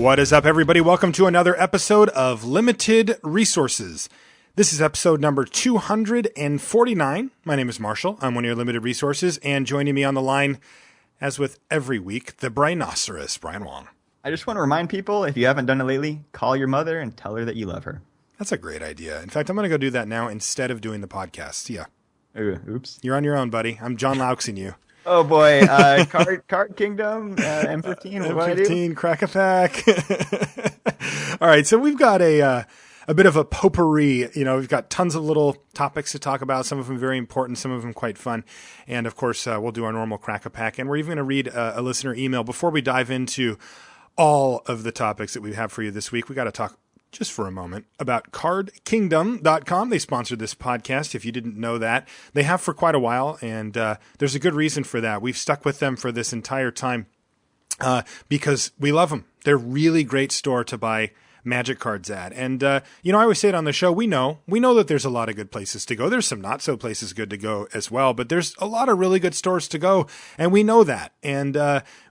What is up, everybody? Welcome to another episode of Limited Resources. This is episode number 249. My name is Marshall. I'm one of your Limited Resources, and joining me on the line, as with every week, the Brinoceros, Brian Wong. I just want to remind people, if you haven't done it lately, call your mother and tell her that you love her. That's a great idea. In fact, I'm going to go do that now instead of doing the podcast. See ya. Oops. You're on your own, buddy. I'm John Lauxing you. Oh boy, Card Kingdom, M15, what do I do? M15, crack a pack. All right, so we've got a bit of a potpourri. You know, we've got tons of little topics to talk about. Some of them very important, some of them quite fun, and of course, we'll do our normal crack a pack. And we're even going to read a listener email before we dive into all of the topics that we have for you this week. We got to talk just for a moment about cardkingdom.com. They sponsored this podcast. If you didn't know that, they have for quite a while, and there's a good reason for that. We've stuck with them for this entire time because we love them. They're a really great store to buy Magic cards at. And, you know, I always say it on the show, we know that there's a lot of good places to go. There's some not so places good to go as well, but there's a lot of really good stores to go. And we know that. And,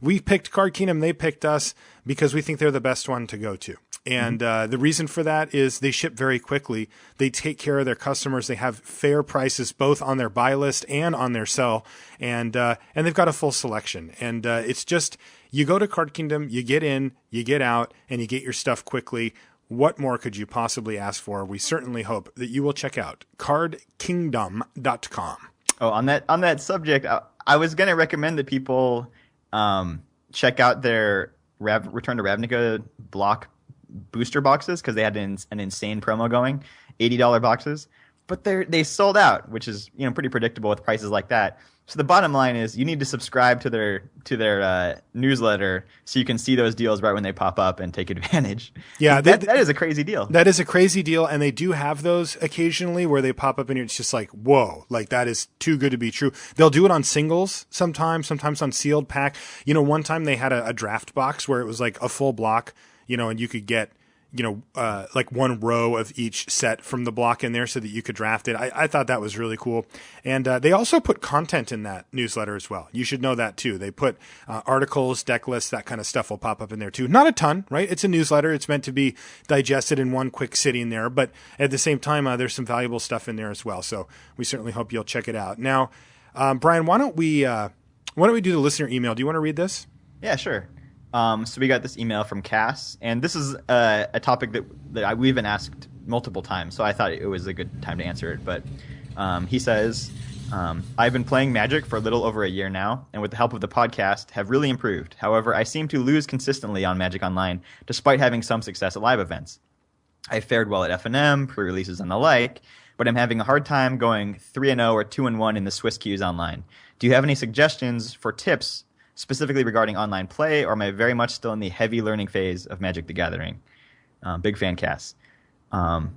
we picked Card Kingdom. They picked us because we think they're the best one to go to. And the reason for that is they ship very quickly. They take care of their customers. They have fair prices both on their buy list and on their sell. And they've got a full selection. And it's just, you go to Card Kingdom, you get in, you get out, and you get your stuff quickly. What more could you possibly ask for? We certainly hope that you will check out cardkingdom.com. Oh, on that subject, I was going to recommend that people check out their Return to Ravnica block booster boxes because they had an insane promo going, $80 boxes, but they sold out, which is, you know, pretty predictable with prices like that. So the bottom line is you need to subscribe to their newsletter so you can see those deals right when they pop up and take advantage. Yeah, that is a crazy deal. That is a crazy deal, and they do have those occasionally where they pop up and it's just like, whoa, like that is too good to be true. They'll do it on singles sometimes on sealed pack. You know, one time they had a draft box where it was like a full block, you know, and you could get, you know, like one row of each set from the block in there so that you could draft it. I thought that was really cool. And they also put content in that newsletter as well. You should know that too. They put articles, deck lists, that kind of stuff will pop up in there too. Not a ton, right? It's a newsletter. It's meant to be digested in one quick sitting there. But at the same time, there's some valuable stuff in there as well. So we certainly hope you'll check it out. Now, Brian, why don't we do the listener email? Do you want to read this? Yeah, sure. So we got this email from Cass, and this is a topic that we've been asked multiple times, so I thought it was a good time to answer it. But he says, I've been playing Magic for a little over a year now, and with the help of the podcast, have really improved. However, I seem to lose consistently on Magic Online, despite having some success at live events. I fared well at F&M, pre-releases and the like, but I'm having a hard time going 3-0 or 2-1 in the Swiss queues online. Do you have any suggestions for tips specifically regarding online play, or am I very much still in the heavy learning phase of Magic the Gathering? Big fan, Cass. Do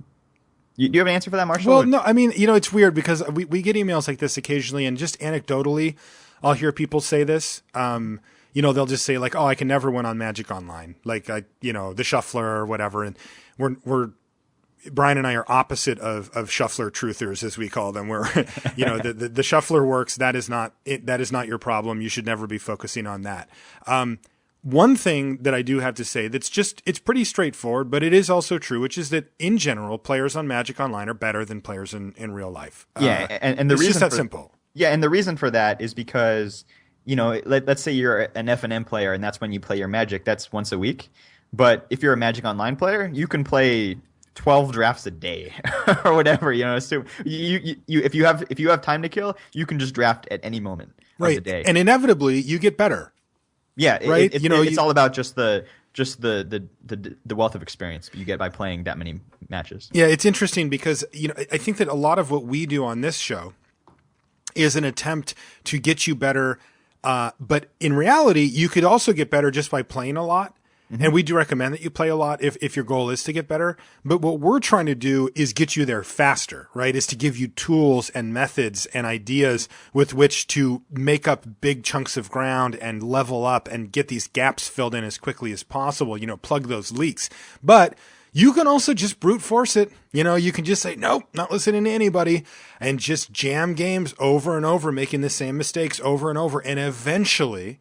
you have an answer for that, Marshall? Well, no, I mean, you know, it's weird because we get emails like this occasionally, and just anecdotally, I'll hear people say this. You know, they'll just say like, "Oh, I can never win on Magic Online," like the shuffler or whatever, and we're Brian and I are opposite of shuffler truthers, as we call them, where, you know, the shuffler works. That is not it. That is not your problem. You should never be focusing on that. One thing that I do have to say it's pretty straightforward, but it is also true, which is that in general, players on Magic Online are better than players in real life. Yeah. And the it's reason just that simple. Yeah. And the reason for that is because, you know, let's say you're an F&M player and that's when you play your Magic, that's once a week. But if you're a Magic Online player, you can play 12 drafts a day or whatever, you know. So if you have time to kill, you can just draft at any moment of the day, and inevitably you get better. Yeah, right. It's all about just the wealth of experience you get by playing that many matches. Yeah, it's interesting because, you know, I think that a lot of what we do on this show is an attempt to get you better, but in reality, you could also get better just by playing a lot. Mm-hmm. And we do recommend that you play a lot if your goal is to get better. But what we're trying to do is get you there faster, right? Is to give you tools and methods and ideas with which to make up big chunks of ground and level up and get these gaps filled in as quickly as possible, you know, plug those leaks. But you can also just brute force it. You know, you can just say, nope, not listening to anybody, and just jam games over and over, making the same mistakes over and over. And eventually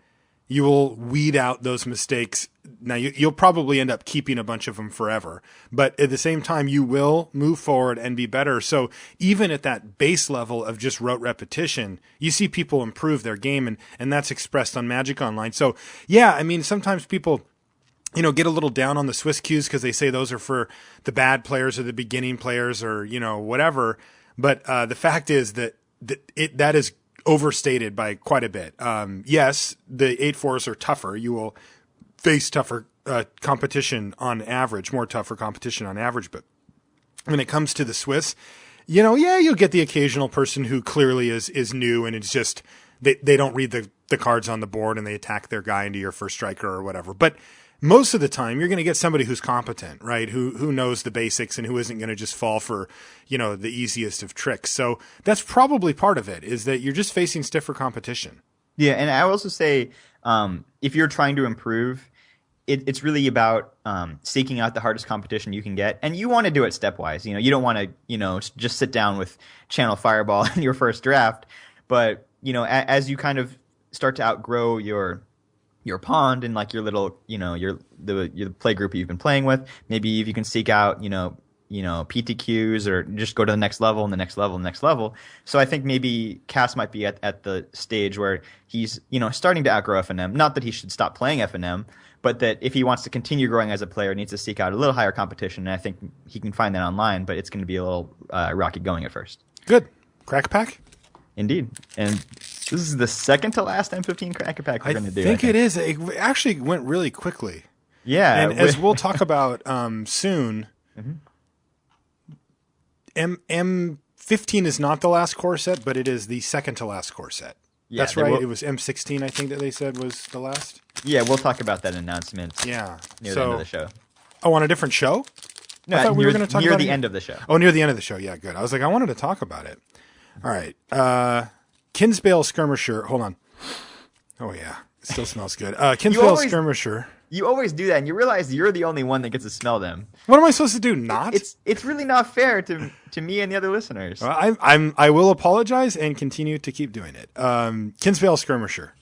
You will weed out those mistakes. Now, you'll probably end up keeping a bunch of them forever, but at the same time, you will move forward and be better. So even at that base level of just rote repetition, you see people improve their game, and that's expressed on Magic Online. So yeah, I mean, sometimes people, get a little down on the Swiss cues because they say those are for the bad players or the beginning players or, whatever. But the fact is that is overstated by quite a bit. Yes, the 8-4s are tougher. You will face tougher competition on average, more tougher competition on average. But when it comes to the Swiss, you'll get the occasional person who clearly is new and it's just they don't read the cards on the board and they attack their guy into your first striker or whatever. But most of the time, you're going to get somebody who's competent, right? Who knows the basics and who isn't going to just fall for, the easiest of tricks. So that's probably part of it, is that you're just facing stiffer competition. Yeah, and I would also say if you're trying to improve, it's really about seeking out the hardest competition you can get, and you want to do it stepwise. You don't want to just sit down with Channel Fireball in your first draft, but as you kind of start to outgrow your pond and like your little, your play group you've been playing with. Maybe if you can seek out, PTQs or just go to the next level and the next level and the next level. So I think maybe Cass might be at the stage where he's, starting to outgrow FNM. Not that he should stop playing FNM, but that if he wants to continue growing as a player, he needs to seek out a little higher competition. And I think he can find that online, but it's going to be a little rocky going at first. Good. Crack pack? Indeed. And this is the second to last M15 Cracker Pack we're going to do. I think it is. It actually went really quickly. Yeah. And as we'll talk about soon, M15 is not the last core set, but it is the second to last core set. Yeah, that's right. It was M16, I think, that they said was the last. Yeah, we'll talk about that announcement near the end of the show. Oh, on a different show? No, I thought we were going to talk about it near the end of the show. Oh, near the end of the show. Yeah, good. I was like, I wanted to talk about it. All right. Kinsbale Skirmisher. Hold on. Oh, yeah. It still smells good. Kinsbale Skirmisher. You always do that, and you realize you're the only one that gets to smell them. What am I supposed to do? Not? It's really not fair to me and the other listeners. Well, I will apologize and continue to keep doing it. Kinsbale Skirmisher.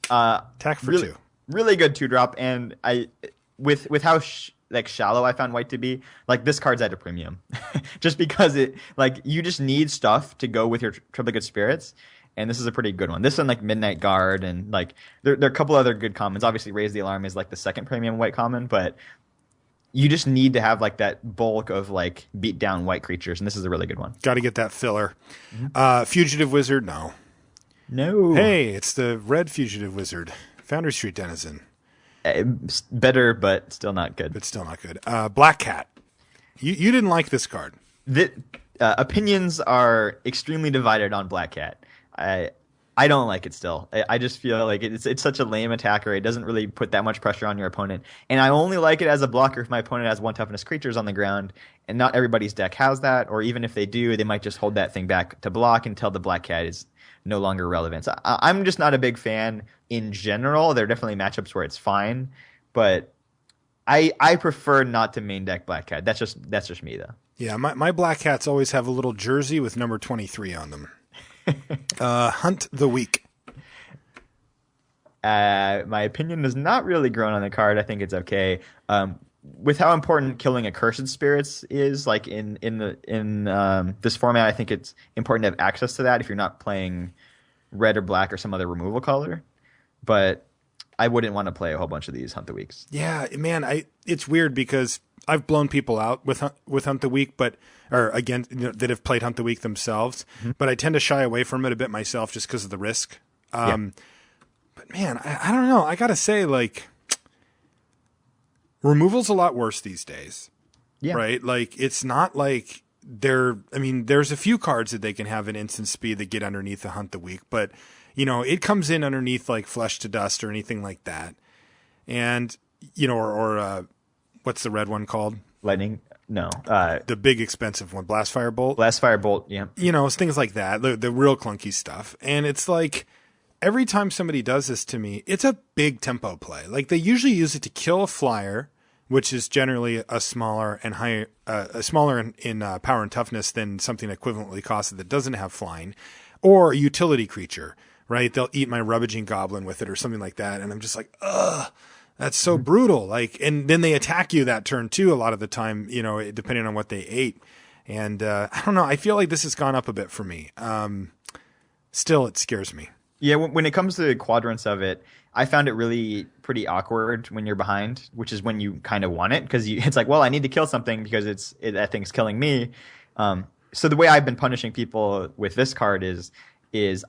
Attack for 2. Really good 2-drop, and with how shallow I found white to be, this card's at a premium. Just because you just need stuff to go with your triplicate spirits, and this is a pretty good one. This and Midnight Guard, and there are a couple other good commons. Obviously, Raise the Alarm is the second premium white common, but you just need to have that bulk of beat down white creatures, and this is a really good one. Got to get that filler. Mm-hmm. Fugitive Wizard, no. Hey, it's the red Fugitive Wizard, Foundry Street Denizen. Better, but still not good. Black Cat. You didn't like this card. Opinions are extremely divided on Black Cat. I don't like it still. I just feel like it's such a lame attacker. It doesn't really put that much pressure on your opponent. And I only like it as a blocker if my opponent has 1 toughness creatures on the ground. And not everybody's deck has that. Or even if they do, they might just hold that thing back to block until the Black Cat is no longer relevant. So I'm just not a big fan in general. There are definitely matchups where it's fine. But I prefer not to main deck Black Cat. That's just me, though. Yeah, my Black Cats always have a little jersey with number 23 on them. Hunt the Weak. My opinion has not really grown on the card. I think it's okay. With how important killing accursed spirits is, in this format, I think it's important to have access to that if you're not playing red or black or some other removal color. But I wouldn't want to play a whole bunch of these Hunt the Weeks. Yeah, man, it's weird because I've blown people out with Hunt the Week, that have played Hunt the Week themselves. Mm-hmm. But I tend to shy away from it a bit myself just because of the risk. But man, I don't know. I gotta say, removal's a lot worse these days. Yeah. Right? It's not there's a few cards that they can have an instant speed that get underneath the Hunt the Week, but it comes in underneath Flesh to Dust or anything like that. And or what's the red one called? Lightning? No. The big expensive one, Blast Fire Bolt. Blast Fire Bolt, yeah. It's things like that, the real clunky stuff. And it's every time somebody does this to me, it's a big tempo play. They usually use it to kill a flyer, which is generally a smaller and higher, smaller in power and toughness than something equivalently costed that doesn't have flying, or a utility creature, right? They'll eat my Rummaging Goblin with it or something like that. And I'm just like, ugh, that's so brutal. Like, and then they attack you that turn too, a lot of the time, depending on what they ate. And I don't know. I feel like this has gone up a bit for me. Still, it scares me. Yeah, when it comes to quadrants of it, I found it really pretty awkward when you're behind, which is when you kind of want it because it's like, well, I need to kill something because that thing's killing me. So the way I've been punishing people with this card is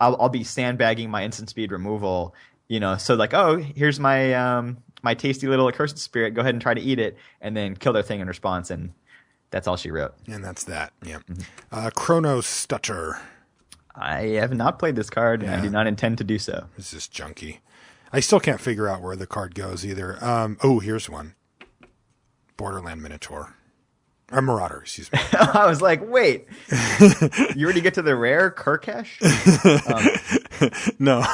I'll be sandbagging my instant speed removal. So like, oh, here's my my tasty little accursed spirit. Go ahead and try to eat it, and then kill their thing in response. And that's all she wrote. And that's that. Yeah. Chrono Stutter. I have not played this card, and I do not intend to do so. It's just junky. I still can't figure out where the card goes either. Here's one. Borderland Minotaur. Or Marauder, excuse me. I was like, wait. You already get to the rare Kirkesh? No.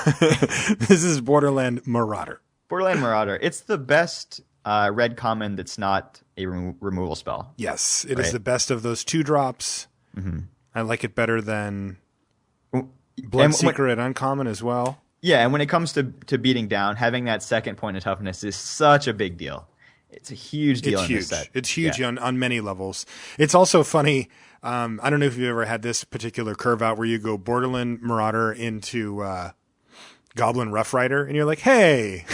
This is Borderland Marauder. Borderland Marauder. It's the best red common that's not a removal spell. Yes, it is the best of those 2-drops. Mm-hmm. I like it better than Bloodseeker at uncommon as well. Yeah, and when it comes to beating down, having that second point of toughness is such a big deal. It's a huge deal in this set. It's huge on many levels. It's also funny. I don't know if you've ever had this particular curve out where you go Borderland Marauder into Goblin Rough Rider, and you're like, hey,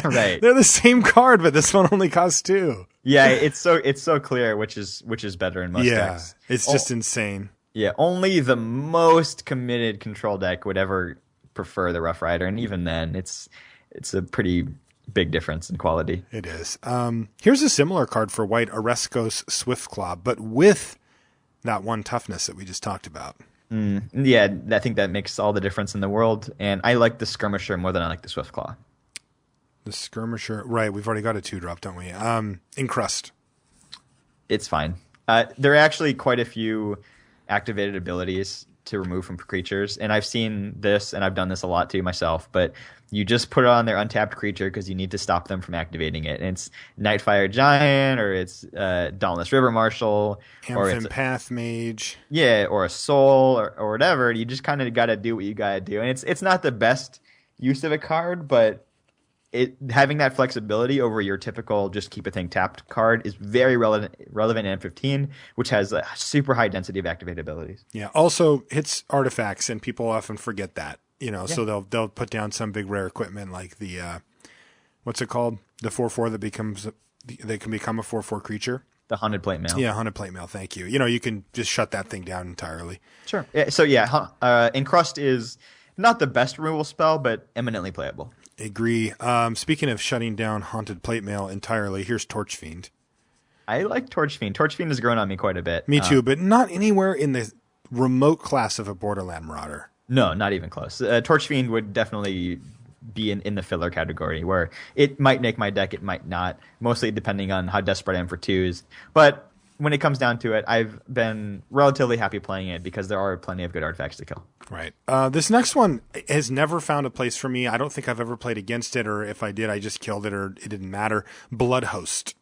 right? They're the same card, but this one only costs 2. Yeah, it's so clear which is better in most decks. It's just insane. Yeah, only the most committed control deck would ever prefer the Rough Rider, and even then, it's a pretty big difference in quality. It is. Here's a similar card for white, Oreskos Swiftclaw, but with that 1 toughness that we just talked about. Yeah, I think that makes all the difference in the world, and I like the Skirmisher more than I like the Swiftclaw. The Skirmisher, right? We've already got a 2-drop, don't we? Encrust. It's fine. There are actually quite a few activated abilities to remove from creatures, and I've seen this, and I've done this a lot too myself, but you just put it on their untapped creature because you need to stop them from activating it. And it's Nightfire Giant, or it's Dauntless River Marshal, or it's Path Mage. Yeah, or a Soul, or whatever. You just kind of got to do what you got to do. And it's not the best use of a card, but having that flexibility over your typical just keep a thing tapped card is very relevant in M15, which has a super high density of activated abilities. Yeah, also hits artifacts, and people often forget that. So they'll put down some big rare equipment like the what's it called? The 4/4 that can become a 4/4 creature. The Haunted Plate Mail. Yeah, Haunted Plate Mail. Thank you. You can just shut that thing down entirely. Sure. Yeah, so Encrust is not the best removal spell, but eminently playable. Agree. Speaking of shutting down Haunted Plate Mail entirely, here's Torchfiend. I like Torchfiend. Torchfiend has grown on me quite a bit. Me too, but not anywhere in the remote class of a Borderland Marauder. No, not even close. Torchfiend would definitely be in the filler category, where it might make my deck, it might not, mostly depending on how desperate I am for 2s. But when it comes down to it, I've been relatively happy playing it because there are plenty of good artifacts to kill. Right. This next one has never found a place for me. I don't think I've ever played against it, or if I did, I just killed it, or it didn't matter. Blood Host.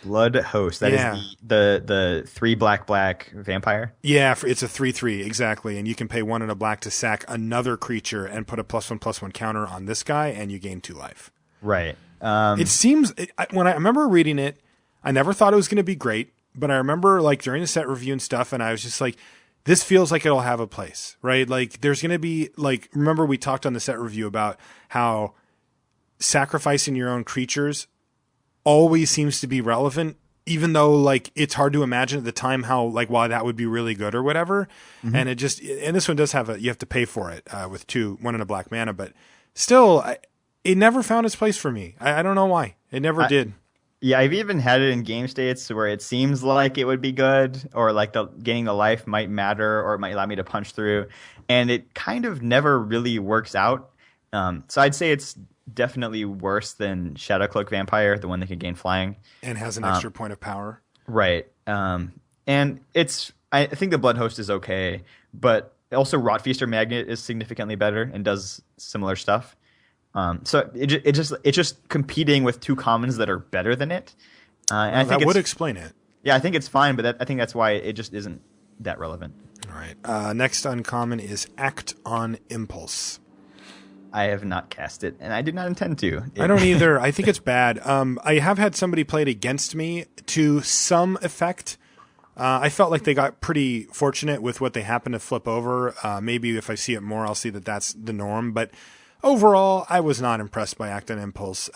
Blood Host. That is the 3 black vampire? Yeah, it's a 3/3, exactly. And you can pay 1 and a black to sack another creature and put a +1/+1 counter on this guy, and you gain 2 life. Right. It seems, when I remember reading it, I never thought it was going to be great, but I remember during the set review and stuff, and I was just like, this feels like it'll have a place, right? There's going to be, remember we talked on the set review about how sacrificing your own creatures always seems to be relevant, even though it's hard to imagine at the time how why that would be really good or whatever. Mm-hmm. And and this one does have you have to pay for it with 1 and a black mana, but still it never found its place for me. I don't know why. It never did. Yeah, I've even had it in game states where it seems like it would be good, or gaining the life might matter, or it might allow me to punch through, and it kind of never really works out. So I'd say it's definitely worse than Shadowcloak Vampire, the one that can gain flying. And has an extra point of power. Right. And I think the Blood Host is okay, but also Rotfeaster Magnet is significantly better and does similar stuff. So it's just competing with 2 commons that are better than it. And I think that would explain it. Yeah, I think it's fine, but I think that's why it just isn't that relevant. All right. Next uncommon is Act on Impulse. I have not cast it, and I did not intend to. I don't either. I think it's bad. I have had somebody play it against me to some effect. I felt like they got pretty fortunate with what they happened to flip over. Maybe if I see it more, I'll see that that's the norm. But overall, I was not impressed by Act on Impulse.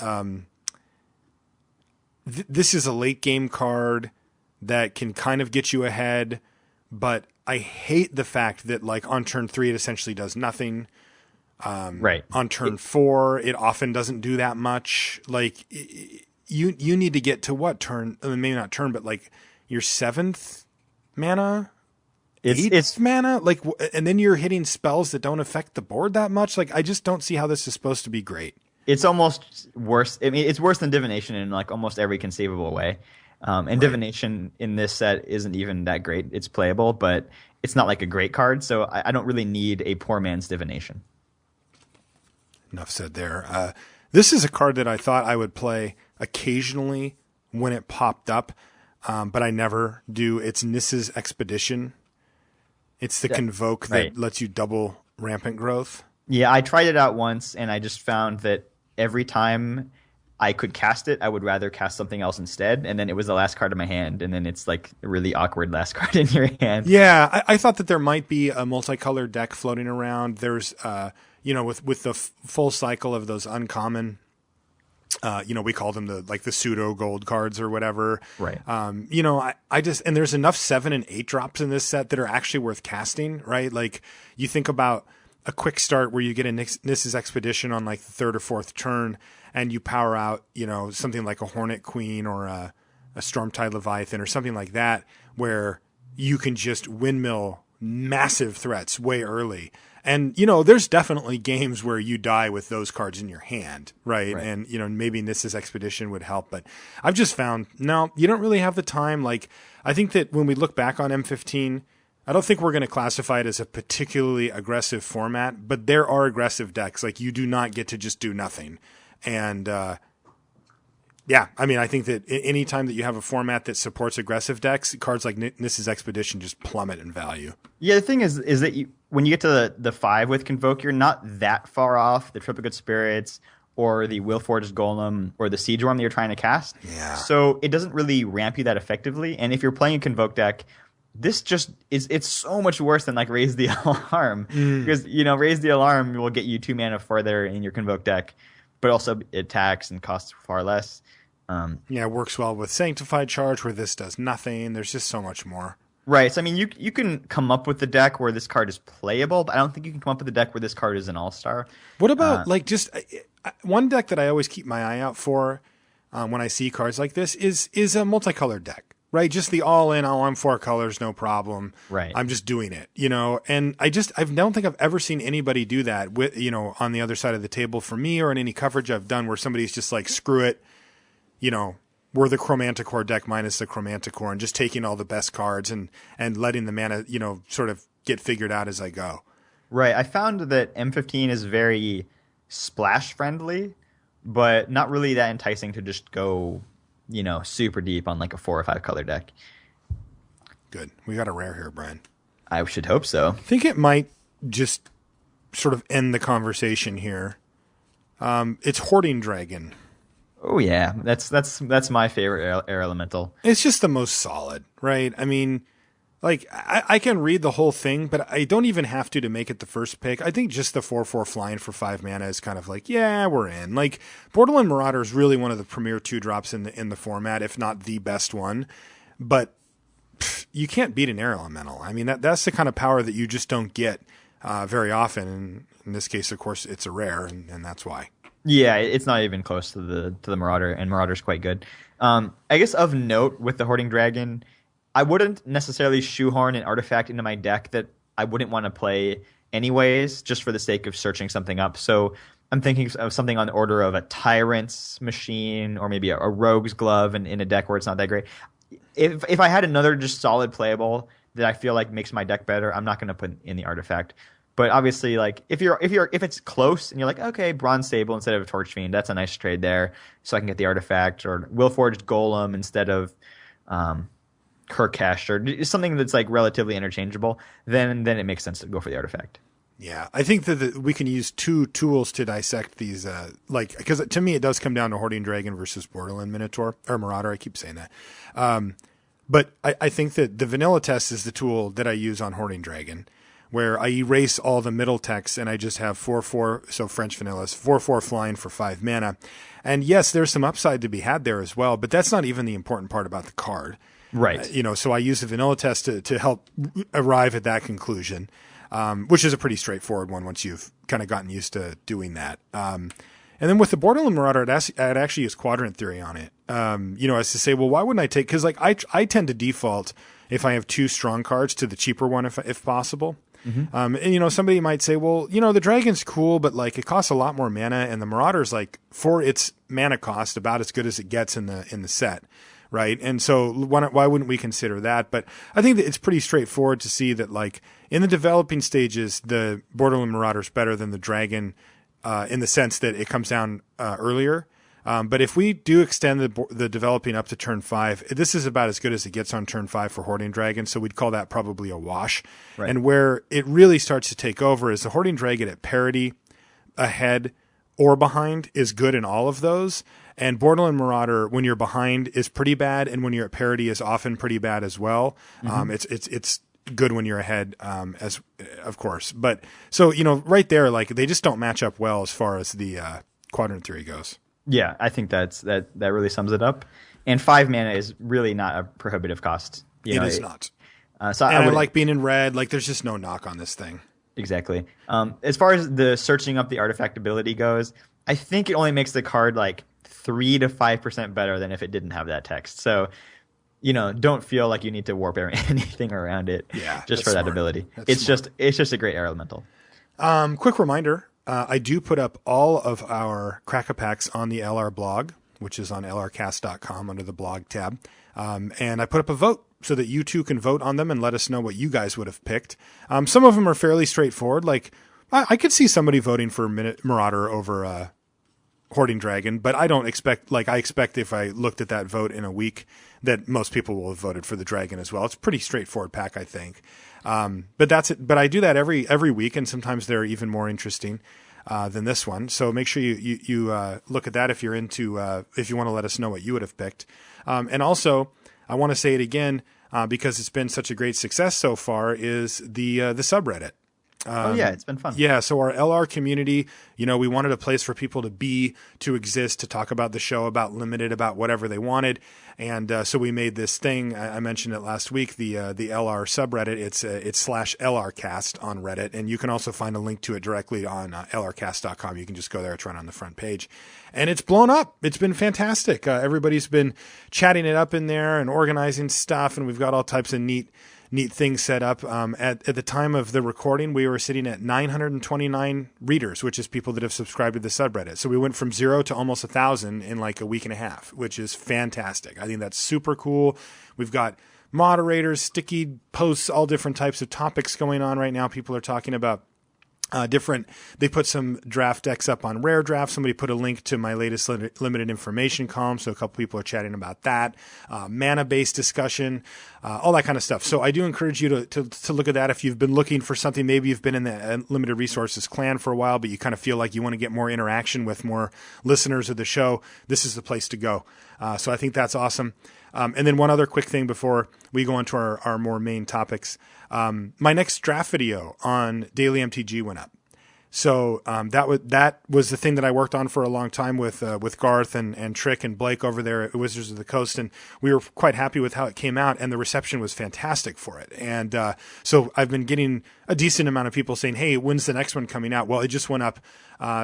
This is a late game card that can kind of get you ahead, but I hate the fact that like on turn 3 it essentially does nothing. Right. On turn 4 it often doesn't do that much. Like you need to get to what turn? I mean, maybe not turn, but like your 7th mana, it's mana, like, and then you're hitting spells that don't affect the board that much. Like I just don't see how this is supposed to be great. It's almost worse. I mean, it's worse than Divination in like almost every conceivable way. And right. Divination in this set isn't even that great. It's playable, but it's not like a great card. So I don't really need a poor man's Divination. Enough said there. This is a card that I thought I would play occasionally when it popped up, but I never do. It's Nissa's Expedition. It's the Convoke that lets you double Rampant Growth. Yeah, I tried it out once, and I just found that every time I could cast it, I would rather cast something else instead, and then it was the last card in my hand, and then it's like a really awkward last card in your hand. Yeah, I thought that there might be a multicolored deck floating around. There's, with the full cycle of those uncommon, we call them the pseudo gold cards or whatever. Right. I just, and there's enough 7 and 8 drops in this set that are actually worth casting, right? Like you think about a quick start where you get a Nissa's Expedition on like the 3rd or 4th turn, and you power out, something like a Hornet Queen or a Stormtide Leviathan or something like that, where you can just windmill massive threats way early. And, there's definitely games where you die with those cards in your hand, right? And, maybe Nissa's Expedition would help. But I've just found, no, you don't really have the time. Like, I think that when we look back on M15, I don't think we're going to classify it as a particularly aggressive format, but there are aggressive decks. Like, you do not get to just do nothing. And, I think that any time that you have a format that supports aggressive decks, cards like Nissa's Expedition just plummet in value. Yeah, the thing is that when you get to the 5 with Convoke, you're not that far off the Triplicate Spirits or the Willforged Golem or the Siege Worm that you're trying to cast. Yeah. So it doesn't really ramp you that effectively. And if you're playing a Convoke deck, this just it's so much worse than like Raise the Alarm. Because, Raise the Alarm will get you 2 mana further in your Convoke deck, but also it attacks and costs far less. It works well with Sanctified Charge where this does nothing. There's just so much more. Right. So, you can come up with the deck where this card is playable, but I don't think you can come up with a deck where this card is an all-star. What about just one deck that I always keep my eye out for when I see cards like this is a multicolored deck. Right, just the all-in, I'm 4 colors, no problem. Right, I'm just doing it, And I don't think I've ever seen anybody do that with, on the other side of the table for me or in any coverage I've done where somebody's just like, screw it, we're the Chromanticore deck minus the Chromanticore and just taking all the best cards and letting the mana, sort of get figured out as I go. Right, I found that M15 is very splash-friendly, but not really that enticing to just go super deep on like a 4 or 5 color deck. Good. We got a rare here, Brian. I should hope so. I think it might just sort of end the conversation here. It's Hoarding Dragon. Oh yeah, that's my favorite air elemental. It's just the most solid, right? I mean, like I can read the whole thing, but I don't even have to make it the first pick. I think just the 4/4 flying for 5 mana is kind of like, yeah, we're in. Like Borderland Marauder is really one of the premier 2-drops in the format, if not the best one. But you can't beat an air elemental. I mean, that's the kind of power that you just don't get very often. And in this case, of course, it's a rare, and that's why. Yeah, it's not even close to the Marauder, and Marauder's quite good. I guess of note with the Hoarding Dragon, I wouldn't necessarily shoehorn an artifact into my deck that I wouldn't want to play anyways, just for the sake of searching something up. So I'm thinking of something on the order of a Tyrant's Machine or maybe a Rogue's Glove in a deck where it's not that great. If I had another just solid playable that I feel like makes my deck better, I'm not going to put in the artifact. But obviously, like if it's close and you're like, okay, Bronze Sable instead of a Torch Fiend, that's a nice trade there. So I can get the artifact, or Willforged Golem instead of Kirkcash, or something that's like relatively interchangeable. Then it makes sense to go for the artifact. Yeah, I think that we can use two tools to dissect these, because to me it does come down to Hoarding Dragon versus Borderland Minotaur, or Marauder, I keep saying that. But I think that the vanilla test is the tool that I use on Hoarding Dragon, where I erase all the middle text and I just have 4/4, so French vanillas, 4/4 flying for 5 mana. And yes, there's some upside to be had there as well, but that's not even the important part about the card. Right. So I use the vanilla test to help arrive at that conclusion, which is a pretty straightforward one once you've kind of gotten used to doing that. And then with the Borderland Marauder, I'd actually use quadrant theory on it. As to say, well, why wouldn't I take? Because I tend to default if I have 2 strong cards to the cheaper one if possible. Mm-hmm. And somebody might say, well, the dragon's cool, but like it costs a lot more mana, and the Marauder's like for its mana cost about as good as it gets in the set, right? And so why wouldn't we consider that? But I think that it's pretty straightforward to see that like in the developing stages, the Borderland Marauder's better than the dragon in the sense that it comes down earlier. But if we do extend the developing up to turn 5, this is about as good as it gets on turn 5 for Hoarding Dragon. So we'd call that probably a wash. Right. And where it really starts to take over is the Hoarding Dragon at parity, ahead, or behind is good in all of those. And Borderland Marauder, when you're behind, is pretty bad, and when you're at parity, is often pretty bad as well. Mm-hmm. It's good when you're ahead, as of course. But so right there, like they just don't match up well as far as the quadrant theory goes. Yeah, I think that really sums it up. And 5 mana is really not a prohibitive cost. It is not. So I like being in red. Like, there's just no knock on this thing. Exactly. As far as the searching up the artifact ability goes, I think it only makes the card like 3 to 5% better than if it didn't have that text. So, don't feel like you need to warp anything around it just for that ability. It's just a great air elemental. Quick reminder. I do put up all of our Crack-A-Packs on the LR blog, which is on lrcast.com under the blog tab. And I put up a vote so that you too can vote on them and let us know what you guys would have picked. Some of them are fairly straightforward. Like I could see somebody voting for Marauder over Hoarding Dragon, but I don't expect, I expect if I looked at that vote in a week that most people will have voted for the Dragon as well. It's a pretty straightforward pack, I think. But that's it. But I do that every week, and sometimes they're even more interesting than this one. So make sure you look at that if you're into if you want to let us know what you would have picked. And also, I want to say it again because it's been such a great success so far. Is the subreddit? It's been fun. Yeah, so our LR community, we wanted a place for people to exist, to talk about the show, about Limited, about whatever they wanted. And so we made this thing. I mentioned it last week, the LR subreddit. It's /LRcast on Reddit. And you can also find a link to it directly on lrcast.com. You can just go there. It's right on the front page. And it's blown up. It's been fantastic. Everybody's been chatting it up in there and organizing stuff. And we've got all types of neat things set up. At the time of the recording, we were sitting at 929 readers, which is people that have subscribed to the subreddit. So we went from 0 to almost 1,000 in like a week and a half, which is fantastic. I think that's super cool. We've got moderators, sticky posts, all different types of topics going on right now. People are talking about they put some draft decks up on Rare Draft. Somebody put a link to my latest limited information column. So a couple people are chatting about that, mana-based discussion, all that kind of stuff. So I do encourage you to look at that. If you've been looking for something, maybe you've been in the limited resources clan for a while, but you kind of feel like you want to get more interaction with more listeners of the show. This is the place to go. So I think that's awesome. And then one other quick thing before we go on to our more main topics. My next draft video on Daily MTG went up. So that was the thing that I worked on for a long time with Garth and Trick and Blake over there at Wizards of the Coast, and we were quite happy with how it came out, and the reception was fantastic for it. And so I've been getting a decent amount of people saying, "Hey, when's the next one coming out?" Well, it just went up,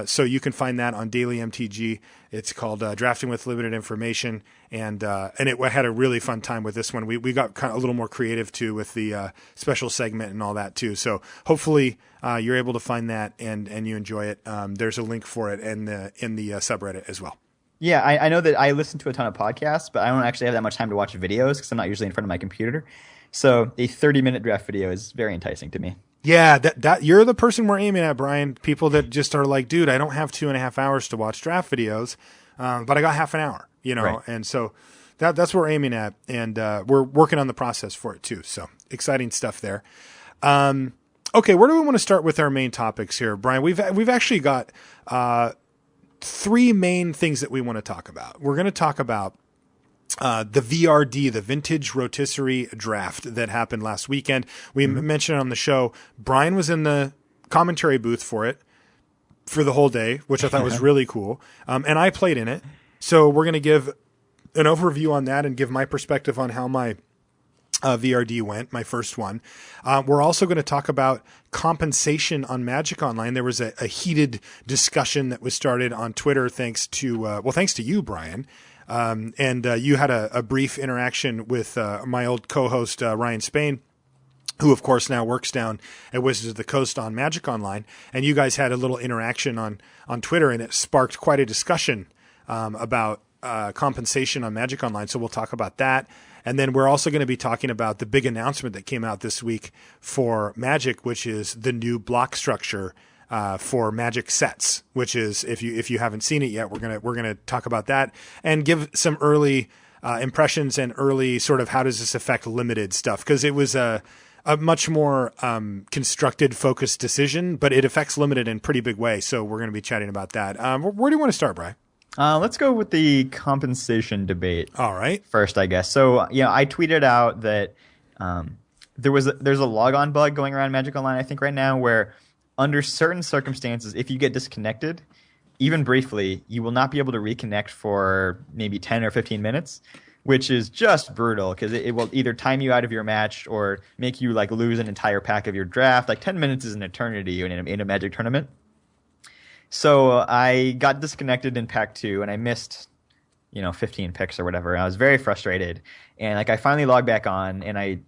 so you can find that on Daily MTG. It's called Drafting with Limited Information, and it had a really fun time with this one. We got kind of a little more creative too with the special segment and all that too. So hopefully you're able to find that and you enjoy it. There's a link for it in the subreddit as well. Yeah, I know that I listen to a ton of podcasts, but I don't actually have that much time to watch videos because I'm not usually in front of my computer. So a 30-minute draft video is very enticing to me. Yeah, that you're the person we're aiming at, Brian. People that just are like, dude, I don't have 2.5 hours to watch draft videos, but I got half an hour, Right. And so that's what we're aiming at, and we're working on the process for it too. So exciting stuff there. Okay, where do we want to start with our main topics here, Brian? We've actually got three main things that we want to talk about. We're going to talk about the VRD, the Vintage Rotisserie Draft that happened last weekend. We mentioned on the show, Brian was in the commentary booth for it for the whole day, which I thought was really cool. And I played in it. So we're going to give an overview on that and give my perspective on how my VRD went, my first one. We're also going to talk about compensation on Magic Online. There was a heated discussion that was started on Twitter thanks to you, Brian. And you had a brief interaction with my old co-host, Ryan Spain, who, of course, now works down at Wizards of the Coast on Magic Online. And you guys had a little interaction on Twitter, and it sparked quite a discussion about compensation on Magic Online. So we'll talk about that. And then we're also going to be talking about the big announcement that came out this week for Magic, which is the new block structure for Magic sets. Which is, if you haven't seen it yet, we're gonna talk about that and give some early impressions and early sort of how does this affect limited stuff, because it was a much more constructed, focused decision, but it affects limited in a pretty big way. So we're going to be chatting about that. Where do you want to start, Brian? Let's go with the compensation debate. All right. First, I guess. So, I tweeted out that there's a logon bug going around Magic Online, I think, right now, where under certain circumstances, if you get disconnected, even briefly, you will not be able to reconnect for maybe 10 or 15 minutes, which is just brutal because it will either time you out of your match or make you like lose an entire pack of your draft. Like 10 minutes is an eternity in a Magic tournament. So I got disconnected in pack 2 and I missed, 15 picks or whatever. I was very frustrated. And I finally logged back on and I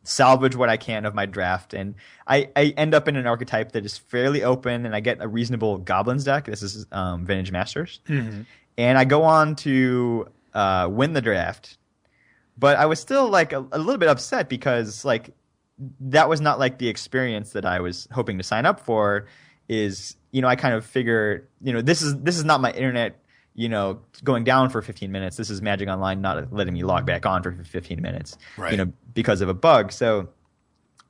salvage what I can of my draft. And I end up in an archetype that is fairly open and I get a reasonable Goblins deck. This is Vintage Masters. Mm-hmm. And I go on to win the draft. But I was still a little bit upset because that was not the experience that I was hoping to sign up for. I kind of figure, this is not my internet, going down for 15 minutes. This is Magic Online not letting me log back on for 15 minutes, right. Because of a bug. So,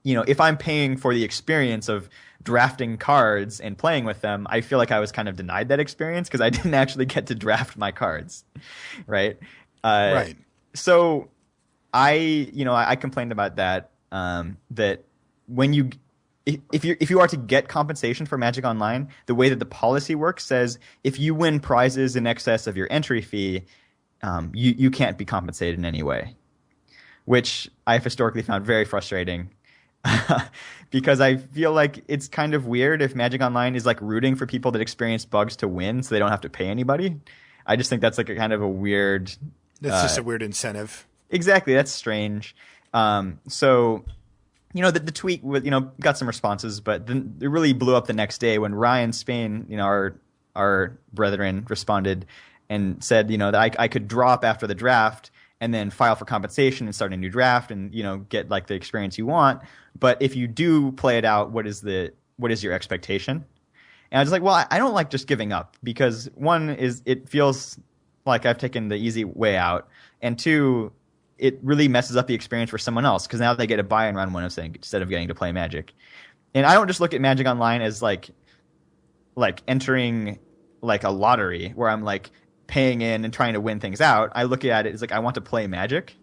if I'm paying for the experience of drafting cards and playing with them, I feel like I was kind of denied that experience because I didn't actually get to draft my cards, right? Right. So I complained about that, that when you... If you are to get compensation for Magic Online, the way that the policy works says if you win prizes in excess of your entry fee, you can't be compensated in any way, which I've historically found very frustrating because I feel like it's kind of weird if Magic Online is rooting for people that experience bugs to win so they don't have to pay anybody. I just think that's a kind of a weird... That's just a weird incentive. Exactly. That's strange. So... the tweet got some responses, but then it really blew up the next day when Ryan Spain, our brethren, responded and said, that I could drop after the draft and then file for compensation and start a new draft and, get the experience you want. But if you do play it out, what is your expectation? And I was like, well, I don't like just giving up because one is it feels like I've taken the easy way out, and two, it really messes up the experience for someone else because now they get a buy in round 1 instead of getting to play Magic. And I don't just look at Magic Online as entering a lottery where I'm paying in and trying to win things out. I look at it as I want to play Magic.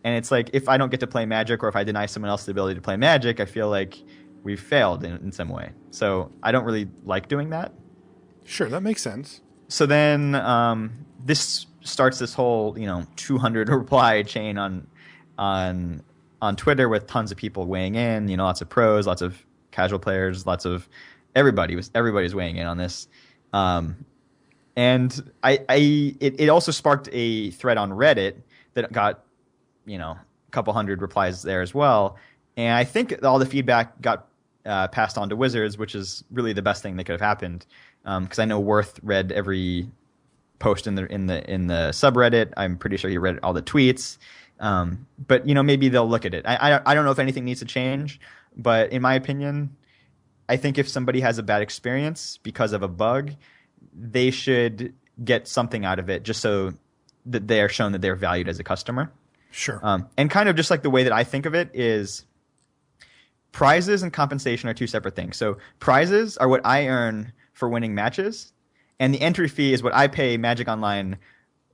And it's if I don't get to play Magic or if I deny someone else the ability to play Magic, I feel like we've failed in some way. So I don't really like doing that. Sure, that makes sense. So then this starts this whole 200 reply chain on Twitter with tons of people weighing in, lots of pros, lots of casual players, lots of everybody's weighing in on this, and it also sparked a thread on Reddit that got a couple hundred replies there as well, and I think all the feedback got passed on to Wizards, which is really the best thing that could have happened, because I know Worth read every post in the subreddit. I'm pretty sure he read all the tweets. But maybe they'll look at it. I don't know if anything needs to change, but in my opinion, I think if somebody has a bad experience because of a bug, they should get something out of it just so that they are shown that they're valued as a customer. Sure. And kind of just the way that I think of it is prizes and compensation are two separate things. So prizes are what I earn for winning matches, and the entry fee is what I pay Magic Online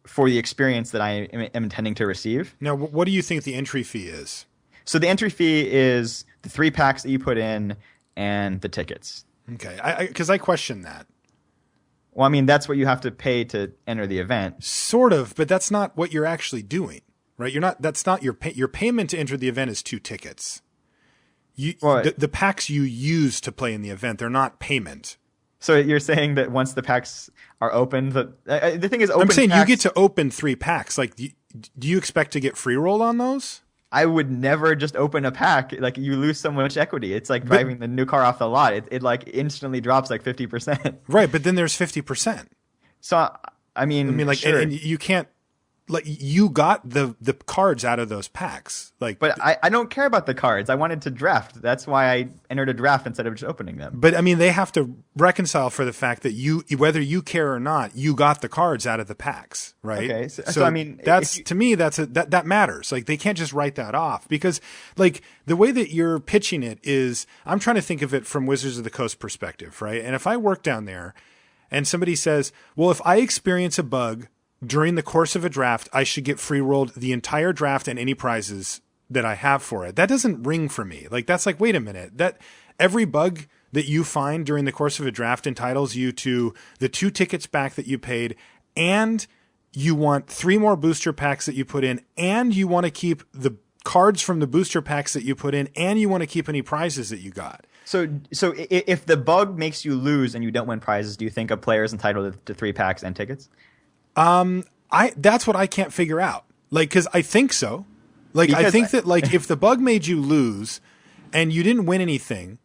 for the experience that I am intending to receive. Now, what do you think the entry fee is? So the entry fee is the 3 packs that you put in and the tickets. Okay, because I question that. Well, I mean, that's what you have to pay to enter the event. Sort of, but that's not what you're actually doing, right? That's not your payment to enter the event is 2 tickets. The packs you use to play in the event, they're not payment. So you're saying that once the packs are opened, the thing is, open I'm saying packs, you get to open 3 packs. Like, do you expect to get free roll on those? I would never just open a pack. Like, you lose so much equity. It's like driving the new car off the lot. It like instantly drops like 50%. Right, but then there's 50%. So I mean, like, sure. and you can't, like, you got the cards out of those packs. Like, but I don't care about the cards. I wanted to draft. That's why I entered a draft instead of just opening them. But I mean, they have to reconcile for the fact that whether you care or not, you got the cards out of the packs, right? Okay, so I mean, to me, that matters. Like, they can't just write that off, because, like, the way that you're pitching it is, I'm trying to think of it from Wizards of the Coast perspective, right? And if I work down there, and somebody says, well, if I experience a bug during the course of a draft, I should get free rolled the entire draft and any prizes that I have for it. That doesn't ring for me. Like, that's like, wait a minute, that every bug that you find during the course of a draft entitles you to the 2 tickets back that you paid, and you want 3 more booster packs that you put in, and you want to keep the cards from the booster packs that you put in, and you want to keep any prizes that you got. So if the bug makes you lose and you don't win prizes, do you think a player is entitled to 3 packs and tickets? That's what I can't figure out. Like, cause I think so. Like, I think that, like, if the bug made you lose and you didn't win anything,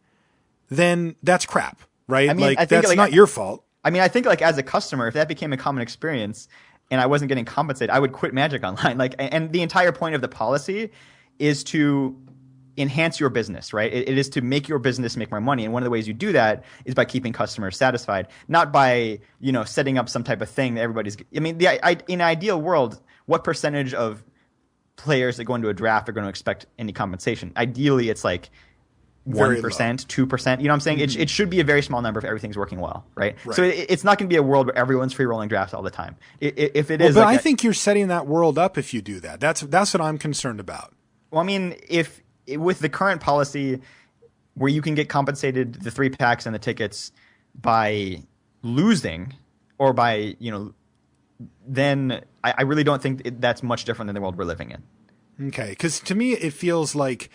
then that's crap, right? I mean, like, that's not your fault. I mean, I think, like, as a customer, if that became a common experience and I wasn't getting compensated, I would quit Magic Online. Like, and the entire point of the policy is to enhance your business, right? It is to make your business make more money. And one of the ways you do that is by keeping customers satisfied, not by, setting up some type of thing that everybody's, I mean, in an ideal world, what percentage of players that go into a draft are going to expect any compensation? Ideally, it's like 1%, 2%. You know what I'm saying? Mm-hmm. It should be a very small number if everything's working well, right? So it's not going to be a world where everyone's free rolling drafts all the time. If it is, but I think you're setting that world up if you do that. That's what I'm concerned about. Well, I mean, with the current policy where you can get compensated the 3 packs and the tickets by losing or by, then I really don't think that's much different than the world we're living in. Okay. Because to me, it feels like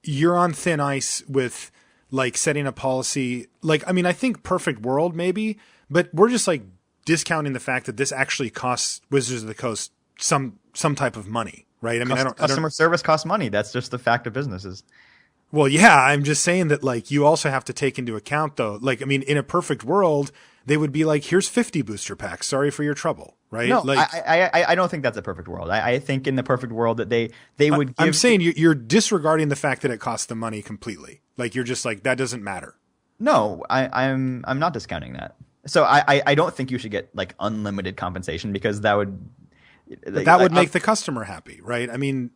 you're on thin ice with, like, setting a policy. Like, I mean, I think perfect world maybe, but we're just, like, discounting the fact that this actually costs Wizards of the Coast some type of money. Right. I mean, customer service costs money. That's just the fact of businesses. Well, yeah, I'm just saying that, like, you also have to take into account, though, like, I mean, in a perfect world, they would be like, here's 50 booster packs. Sorry for your trouble. Right. No, like, I don't think that's a perfect world. I think in the perfect world that they would give. I'm saying you're disregarding the fact that it costs the money completely. Like, you're just like, that doesn't matter. No, I'm not discounting that. So I don't think you should get, like, unlimited compensation, because that would. But that would make the customer happy, right? I mean,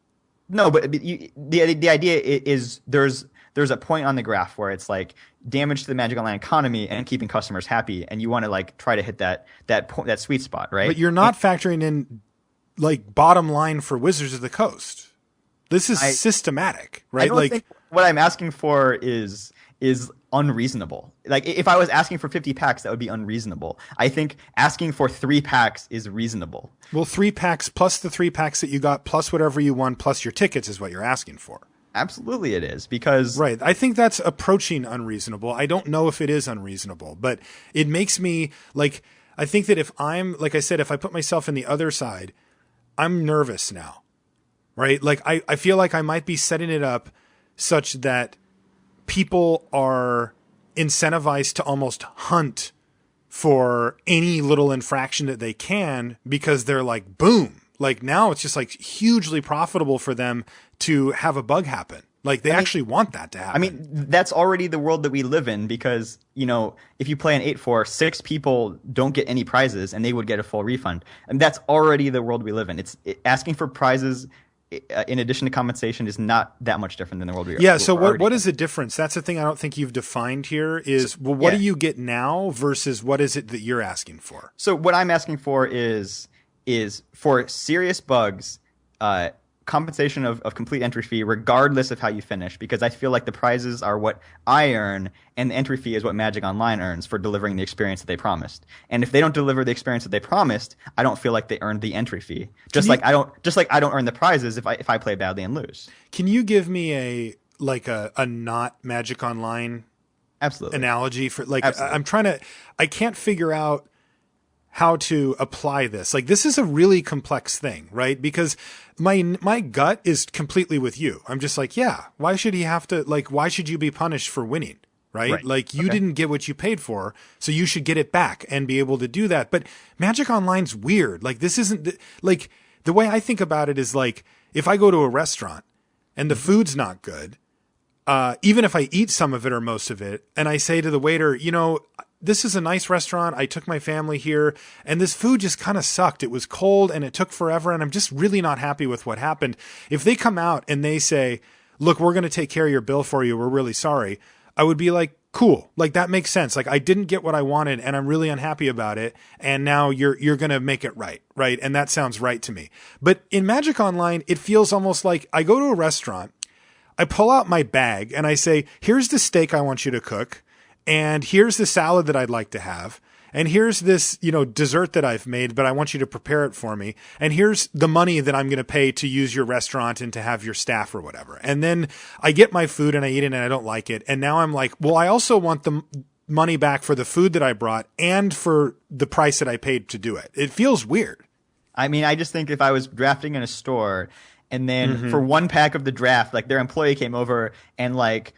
no, but the idea is there's a point on the graph where it's like damage to the Magic Online economy and keeping customers happy, and you want to, like, try to hit that sweet spot, right? But you're not factoring in, like, bottom line for Wizards of the Coast. This is systematic, right? I don't think what I'm asking for is unreasonable. Like, if I was asking for 50 packs, that would be unreasonable. I think asking for 3 packs is reasonable. Well, 3 packs plus the 3 packs that you got plus whatever you won plus your tickets is what you're asking for. Absolutely it is, because... Right. I think that's approaching unreasonable. I don't know if it is unreasonable, but it makes me, like, I think that if I'm, like I said, if I put myself in the other side, I'm nervous now, right? Like, I feel like I might be setting it up such that people are incentivized to almost hunt for any little infraction that they can, because they're like, boom, like, now it's just, like, hugely profitable for them to have a bug happen. Like, they actually want that to happen. I mean, that's already the world that we live in, because, if you play an 8-4, 6 people don't get any prizes and they would get a full refund. And that's already the world we live in. Asking for prizes in addition to compensation, is not that much different than the world we are. Yeah. So we're already what in. is the difference? That's the thing I don't think you've defined here is, well, what do you get now versus what is it that you're asking for? So what I'm asking for is for serious bugs, compensation of complete entry fee regardless of how you finish, because I feel like the prizes are what I earn and the entry fee is what Magic Online earns for delivering the experience that they promised. And if they don't deliver the experience that they promised, I don't feel like they earned the entry fee. Just like I don't earn the prizes if I play badly and lose. Can you give me a not Magic Online Absolutely analogy for Absolutely. I can't figure out how to apply this. Like, this is a really complex thing, right? Because my gut is completely with you. I'm just like, yeah, why should he have to, like, why should you be punished for winning? Right? Like, you didn't get what you paid for, so you should get it back and be able to do that. But Magic Online's weird. Like, this isn't like, the way I think about it is like, if I go to a restaurant and the food's not good, even if I eat some of it or most of it, and I say to the waiter, you know, this is a nice restaurant. I took my family here and this food just kind of sucked. It was cold and it took forever. And I'm just really not happy with what happened. If they come out and they say, look, we're going to take care of your bill for you. We're really sorry. I would be like, cool. Like, that makes sense. Like, I didn't get what I wanted and I'm really unhappy about it. And now you're going to make it right. Right. And that sounds right to me. But in Magic Online, it feels almost like I go to a restaurant, I pull out my bag and I say, here's the steak I want you to cook. And here's the salad that I'd like to have. And here's this, you know, dessert that I've made, but I want you to prepare it for me. And here's the money that I'm going to pay to use your restaurant and to have your staff or whatever. And then I get my food and I eat it and I don't like it. And now I'm like, well, I also want the money back for the food that I brought and for the price that I paid to do it. It feels weird. I mean, I just think if I was drafting in a store and then for one pack of the draft, like, their employee came over and like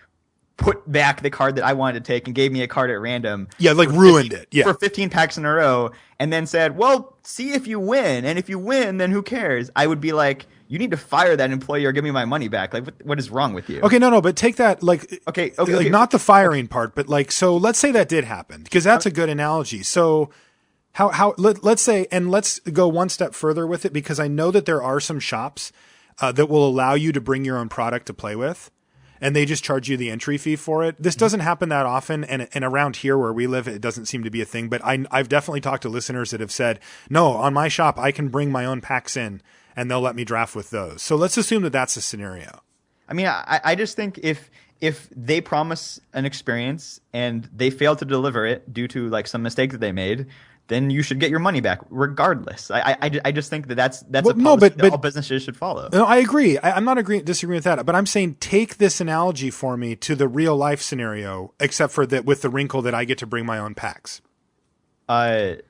put back the card that I wanted to take and gave me a card at random. Yeah, like ruined it. Yeah. For 15 packs in a row and then said, well, see if you win. And if you win, then who cares? I would be like, you need to fire that employee or give me my money back. Like, what is wrong with you? Okay, no, but take that, like, okay. Not the firing part, but like, so let's say that did happen, because that's a good analogy. So let's say, and let's go one step further with it, because I know that there are some shops that will allow you to bring your own product to play with, and they just charge you the entry fee for it. This doesn't happen that often, and around here where we live, it doesn't seem to be a thing. But I've definitely talked to listeners that have said, no, on my shop, I can bring my own packs in, and they'll let me draft with those. So let's assume that that's a scenario. I mean, I just think if they promise an experience and they fail to deliver it due to like some mistake that they made, then you should get your money back regardless. I just think that's a policy that all businesses should follow. No, I agree. I'm not disagreeing with that, but I'm saying take this analogy for me to the real life scenario, except for that with the wrinkle that I get to bring my own packs. I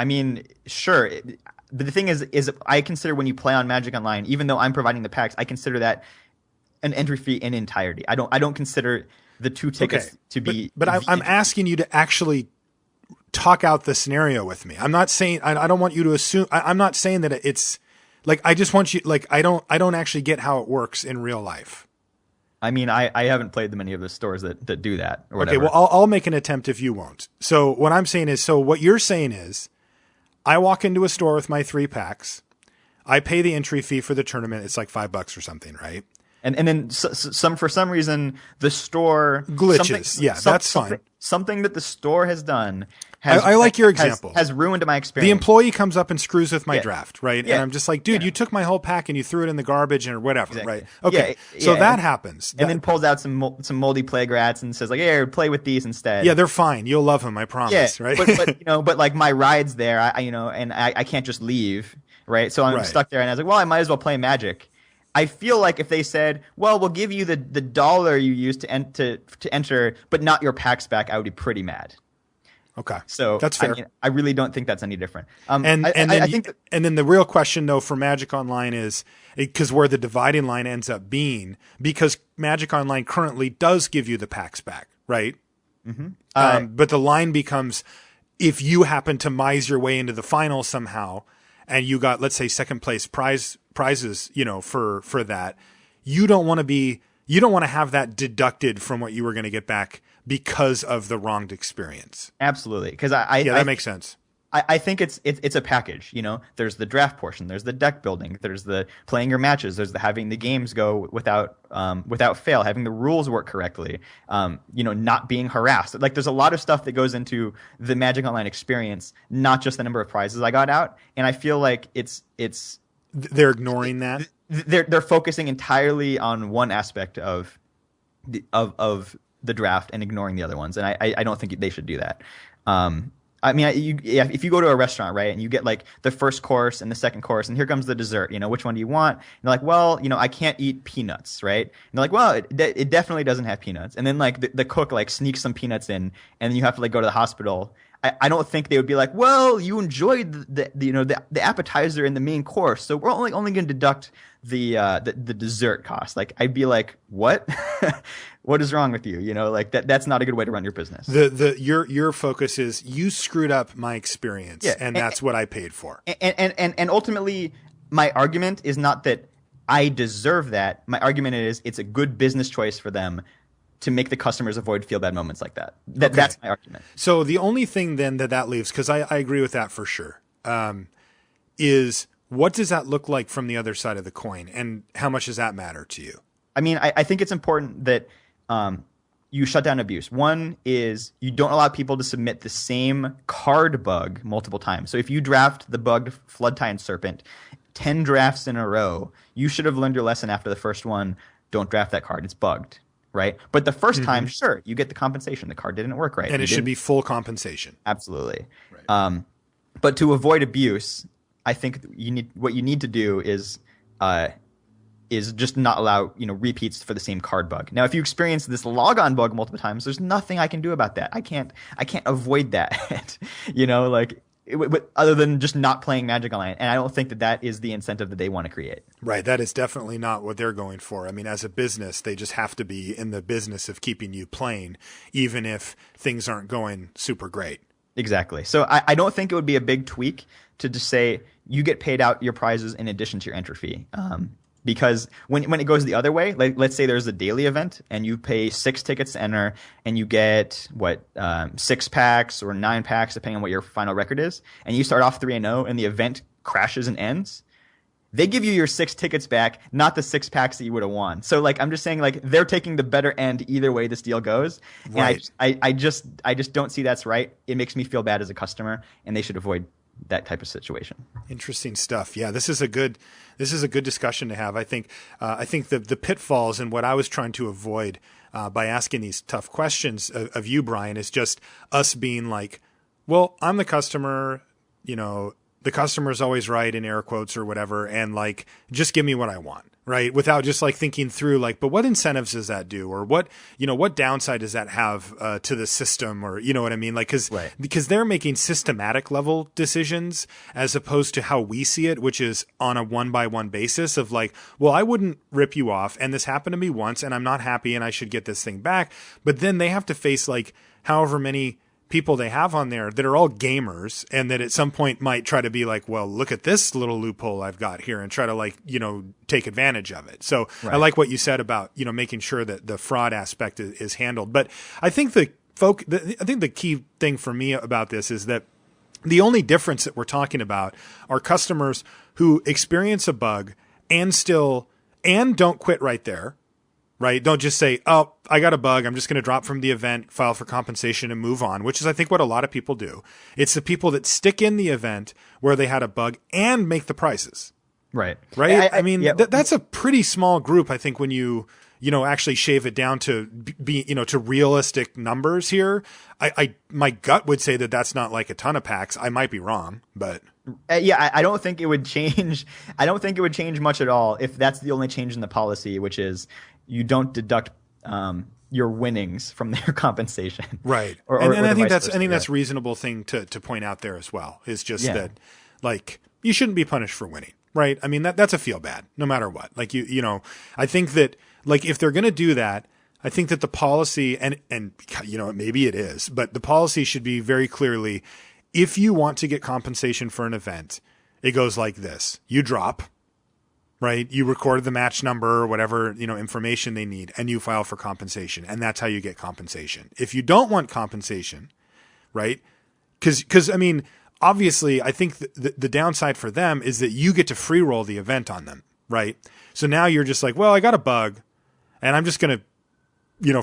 mean, sure. But the thing is I consider when you play on Magic Online, even though I'm providing the packs, I consider that an entry fee in entirety. I don't consider the two tickets to be. But I'm asking you to actually talk out the scenario with me. I'm not saying, I don't want you to assume, I'm not saying that it's like, I just want you, like, I don't actually get how it works in real life. I mean, I haven't played many of the stores that do that or whatever. Okay, well, I'll make an attempt if you won't. So what I'm saying is, so what you're saying is, I walk into a store with my 3 packs. I pay the entry fee for the tournament. It's like $5 or something, right? And then for some reason the store glitches. That's fine. Something that the store has done. I like your example. Has ruined my experience. The employee comes up and screws with my draft, right? Yeah. And I'm just like, dude, you took my whole pack and you threw it in the garbage or whatever, exactly. Right? Okay, so that happens. And then pulls out some moldy plague rats and says like, "Here, play with these instead." Yeah, they're fine. You'll love them, I promise. Yeah, right? but like my ride's there, and I can't just leave, right? So I'm stuck there, and I was like, well, I might as well play Magic. I feel like if they said, well, we'll give you the dollar you used to enter, but not your packs back, I would be pretty mad. Okay, so that's fair. I really don't think that's any different. And then the real question though for Magic Online is, because where the dividing line ends up being, because Magic Online currently does give you the packs back, right? Mm-hmm. But the line becomes, if you happen to mise your way into the final somehow, and you got, let's say, second place prizes, for that, you don't want to have that deducted from what you were going to get back because of the wronged experience. Absolutely, because that makes sense. I think it's a package. You know, there's the draft portion, there's the deck building, there's the playing your matches, there's the having the games go without fail, having the rules work correctly, you know, not being harassed. Like there's a lot of stuff that goes into the Magic Online experience, not just the number of prizes I got out. And I feel like they're ignoring that. They're focusing entirely on one aspect of the draft and ignoring the other ones, and I don't think they should do that. I mean, if you go to a restaurant, right, and you get like the first course and the second course, and here comes the dessert, you know, which one do you want? And they're like, well, you know, I can't eat peanuts, right? And they're like, well, it definitely doesn't have peanuts. And then like the cook like sneaks some peanuts in, and then you have to like go to the hospital. I don't think they would be like, well, you enjoyed the appetizer and the main course, so we're only going to deduct the dessert cost. Like I'd be like, what? What is wrong with you? You know, like that's not a good way to run your business. Your focus is you screwed up my experience, and that's what I paid for. And ultimately, my argument is not that I deserve that. My argument is it's a good business choice for them to make the customers avoid feel bad moments like that. That's my argument. So the only thing then that leaves, because I agree with that for sure, is what does that look like from the other side of the coin, and how much does that matter to you? I mean, I think it's important that you shut down abuse. One is you don't allow people to submit the same card bug multiple times. So if you draft the bugged Floodtide Serpent 10 drafts in a row, you should have learned your lesson after the first one. Don't draft that card. It's bugged. Right. But the first time, sure, you get the compensation. The card didn't work right. And it should be full compensation. Absolutely. Right. But to avoid abuse, I think what you need to do is just not allow, you know, repeats for the same card bug. Now, if you experience this logon bug multiple times, there's nothing I can do about that. I can't avoid that. You know, like other than just not playing Magic Online. And I don't think that is the incentive that they want to create. Right. That is definitely not what they're going for. I mean, as a business, they just have to be in the business of keeping you playing, even if things aren't going super great. Exactly. So I don't think it would be a big tweak to just say you get paid out your prizes in addition to your entry fee. Because when it goes the other way, like let's say there's a daily event and you pay 6 tickets to enter and you get 6 packs or 9 packs depending on what your final record is, and you start off 3-0 and the event crashes and ends, they give you your 6 tickets back, not the 6 packs that you would have won. So like I'm just saying, like they're taking the better end either way this deal goes. Right. And I just don't see that's right. It makes me feel bad as a customer, and they should avoid that type of situation. Interesting stuff. Yeah, this is a good discussion to have. I think the pitfalls and what I was trying to avoid by asking these tough questions of you, Brian, is just us being like, well, I'm the customer, you know, the customer's always right in air quotes or whatever, and like just give me what I want, right? Without just like thinking through like, but what incentives does that do, or what downside does that have to the system, or you know what I mean? Like because they're making systematic level decisions as opposed to how we see it, which is on a 1-by-1 basis of like, well, I wouldn't rip you off, and this happened to me once, and I'm not happy, and I should get this thing back. But then they have to face like however many people they have on there that are all gamers, and that at some point might try to be like, well, look at this little loophole I've got here, and try to like, you know, take advantage of it. So right. I like what you said about, you know, making sure that the fraud aspect is handled. But I think the key thing for me about this is that the only difference that we're talking about are customers who experience a bug and don't quit right there. Right? Don't just say, oh, I got a bug, I'm just going to drop from the event, file for compensation, and move on, which is, I think, what a lot of people do. It's the people that stick in the event where they had a bug and make the prices. Right. Right? I mean, that's a pretty small group, I think, when you actually shave it down to be, you know, to realistic numbers here. My gut would say that that's not like a ton of packs. I might be wrong, but... I don't think it would change. I don't think it would change much at all if that's the only change in the policy, which is you don't deduct your winnings from their compensation. Right. And I think that's a reasonable thing to point out there as well, is just that like you shouldn't be punished for winning. Right. I mean, that's a feel bad no matter what. Like you know, I think that like if they're going to do that, I think that the policy and you know, maybe it is, but the policy should be very clearly, if you want to get compensation for an event, it goes like this. You drop, right? You record the match number or whatever, you know, information they need, and you file for compensation. And that's how you get compensation. If you don't want compensation, right? Because I mean, obviously, I think the downside for them is that you get to free roll the event on them, right? So now you're just like, well, I got a bug, and I'm just going to,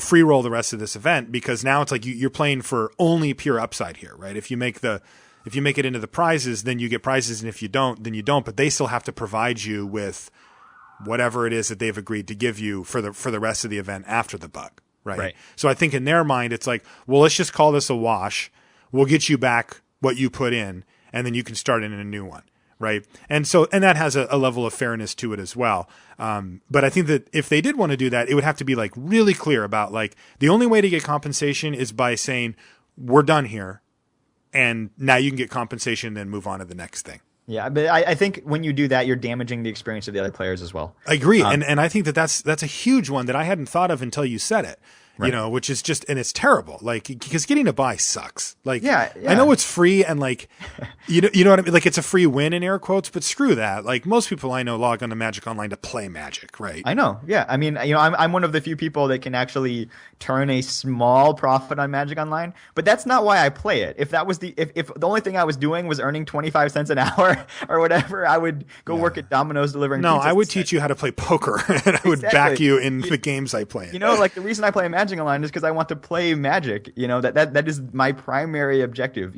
free roll the rest of this event, because now it's like you're playing for only pure upside here, right? If you make it into the prizes, then you get prizes, and if you don't, then you don't. But they still have to provide you with whatever it is that they've agreed to give you for the rest of the event after the bug, right? So I think in their mind, it's like, well, let's just call this a wash. We'll get you back what you put in, and then you can start in a new one. Right. And that has a level of fairness to it as well. But I think that if they did want to do that, it would have to be like really clear about like the only way to get compensation is by saying we're done here, and now you can get compensation and then move on to the next thing. Yeah, but I think when you do that, you're damaging the experience of the other players as well. I agree. And I think that's a huge one that I hadn't thought of until you said it. Right. Which is just, and it's terrible. Like, because getting a buy sucks. Like, yeah. I know it's free, and like, you know what I mean? Like, it's a free win in air quotes, but screw that. Like, most people I know log on to Magic Online to play Magic, right? I know. Yeah. I mean, I'm one of the few people that can actually turn a small profit on Magic Online, but that's not why I play it. If that was if the only thing I was doing was earning 25 cents an hour or whatever, I would go work at Domino's delivering pizza. No, I would teach you how to play poker, and I would back you in the games I play in. Like the reason I play Magic Online is because I want to play Magic. That is my primary objective.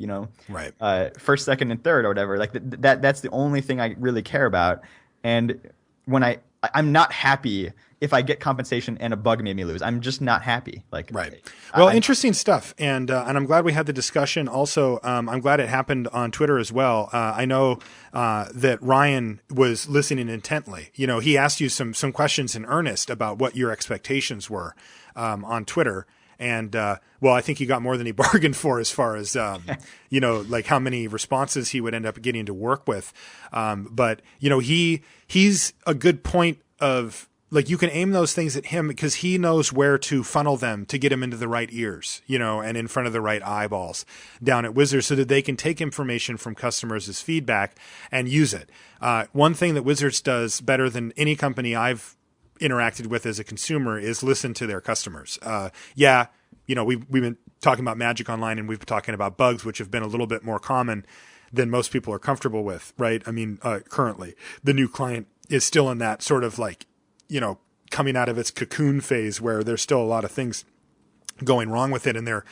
Right. First, second, and third, or whatever. Like that's the only thing I really care about. And when I'm not happy if I get compensation and a bug made me lose. I'm just not happy. Like, right. Well, interesting stuff. And I'm glad we had the discussion. Also, I'm glad it happened on Twitter as well. I know that Ryan was listening intently. He asked you some questions in earnest about what your expectations were on Twitter. And, I think he got more than he bargained for as far as, like how many responses he would end up getting to work with. But he's a good point of, like, you can aim those things at him because he knows where to funnel them to get him into the right ears, and in front of the right eyeballs down at Wizards, so that they can take information from customers as feedback and use it. One thing that Wizards does better than any company I've interacted with as a consumer is listen to their customers. We've been talking about Magic Online, and we've been talking about bugs, which have been a little bit more common than most people are comfortable with, right? I mean, currently the new client is still in that sort of like, coming out of its cocoon phase where there's still a lot of things going wrong with it, and they're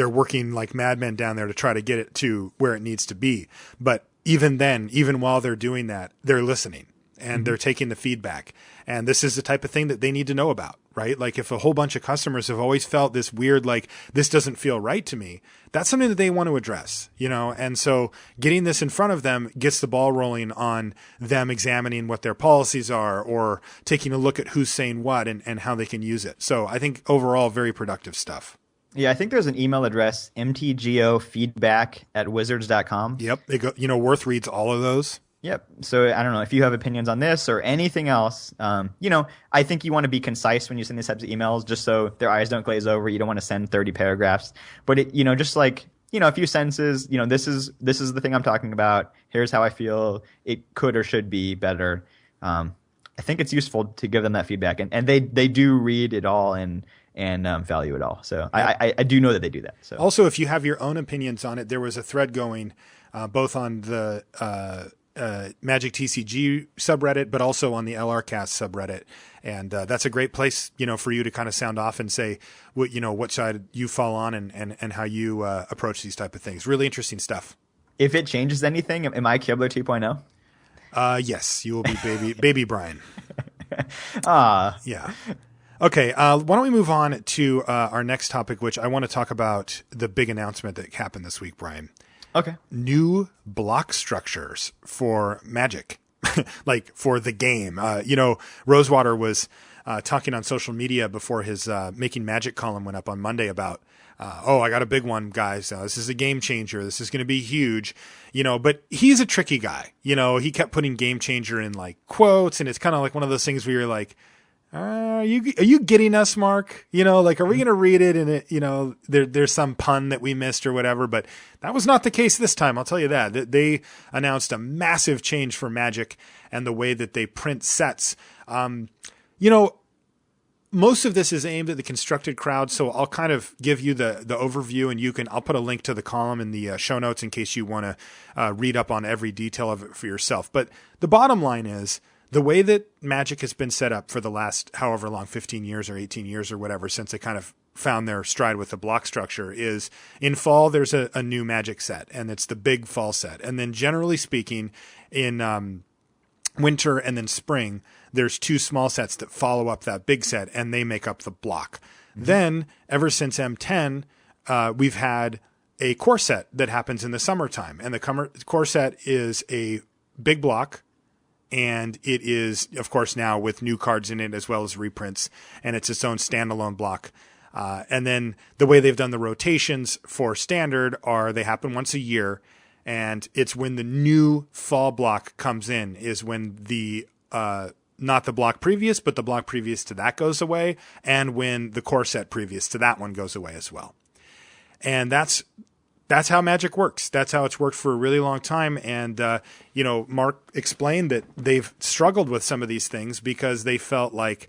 working like madmen down there to try to get it to where it needs to be. But even then, even while they're doing that, they're listening and they're taking the feedback. And this is the type of thing that they need to know about, right? Like if a whole bunch of customers have always felt this weird, like, this doesn't feel right to me, that's something that they want to address, And so getting this in front of them gets the ball rolling on them examining what their policies are, or taking a look at who's saying what and how they can use it. So I think overall, very productive stuff. Yeah, I think there's an email address, mtgofeedback@wizards.com. Yep. They go, Worth reads all of those. Yep. So I don't know if you have opinions on this or anything else. I think you want to be concise when you send these types of emails, just so their eyes don't glaze over. You don't want to send 30 paragraphs, but just like, a few sentences. This is the thing I'm talking about. Here's how I feel it could or should be better. I think it's useful to give them that feedback, and they do read it all and value it all. So I do know that they do that. So also, if you have your own opinions on it, there was a thread going both on the Magic TCG subreddit, but also on the LRcast subreddit. And that's a great place, for you to kind of sound off and say what side you fall on and how you approach these type of things. Really interesting stuff. If it changes anything, am I Kibler 2.0? Yes, you will be baby Brian. Yeah. Okay, why don't we move on to our next topic, which I want to talk about the big announcement that happened this week, Brian. Okay. New block structures for Magic, like for the game. Rosewater was talking on social media before his Making Magic column went up on Monday about, I got a big one, guys. This is a game changer. This is going to be huge, but he's a tricky guy. He kept putting game changer in like quotes, and it's kind of like one of those things where you're like, are you getting us, Mark? Are we going to read it and there's some pun that we missed or whatever, but that was not the case this time. I'll tell you that they announced a massive change for Magic and the way that they print sets. My most of this is aimed at the constructed crowd, so I'll kind of give you the overview, and I'll put a link to the column in the show notes in case you want to read up on every detail of it for yourself. But the bottom line is, the way that Magic has been set up for the last however long, 15 years or 18 years or whatever, since they kind of found their stride with the block structure, is in fall there's a new Magic set, and it's the big fall set. And then generally speaking, in winter and then spring, there's 2 small sets that follow up that big set, and they make up the block. Mm-hmm. Then, ever since M10, we've had a core set that happens in the summertime. And the core set is a big block, and it is, of course, now with new cards in it as well as reprints, and it's its own standalone block. And then the way they've done the rotations for standard are they happen once a year, and it's when the new fall block comes in is when the not the block previous, but the block previous to that goes away, and when the core set previous to that one goes away as well. And that's how Magic works. That's how it's worked for a really long time. And, Mark explained that they've struggled with some of these things because they felt like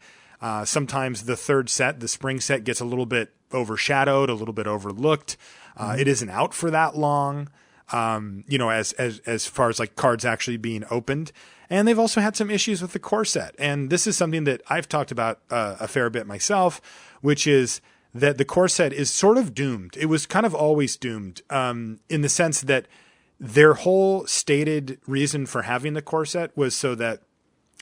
sometimes the third set, the spring set, gets a little bit overshadowed, a little bit overlooked. It isn't out for that long, as far as like cards actually being opened. And they've also had some issues with the core set. And this is something that I've talked about a fair bit myself, which is that the core set is sort of doomed. It was kind of always doomed in the sense that their whole stated reason for having the core set was so that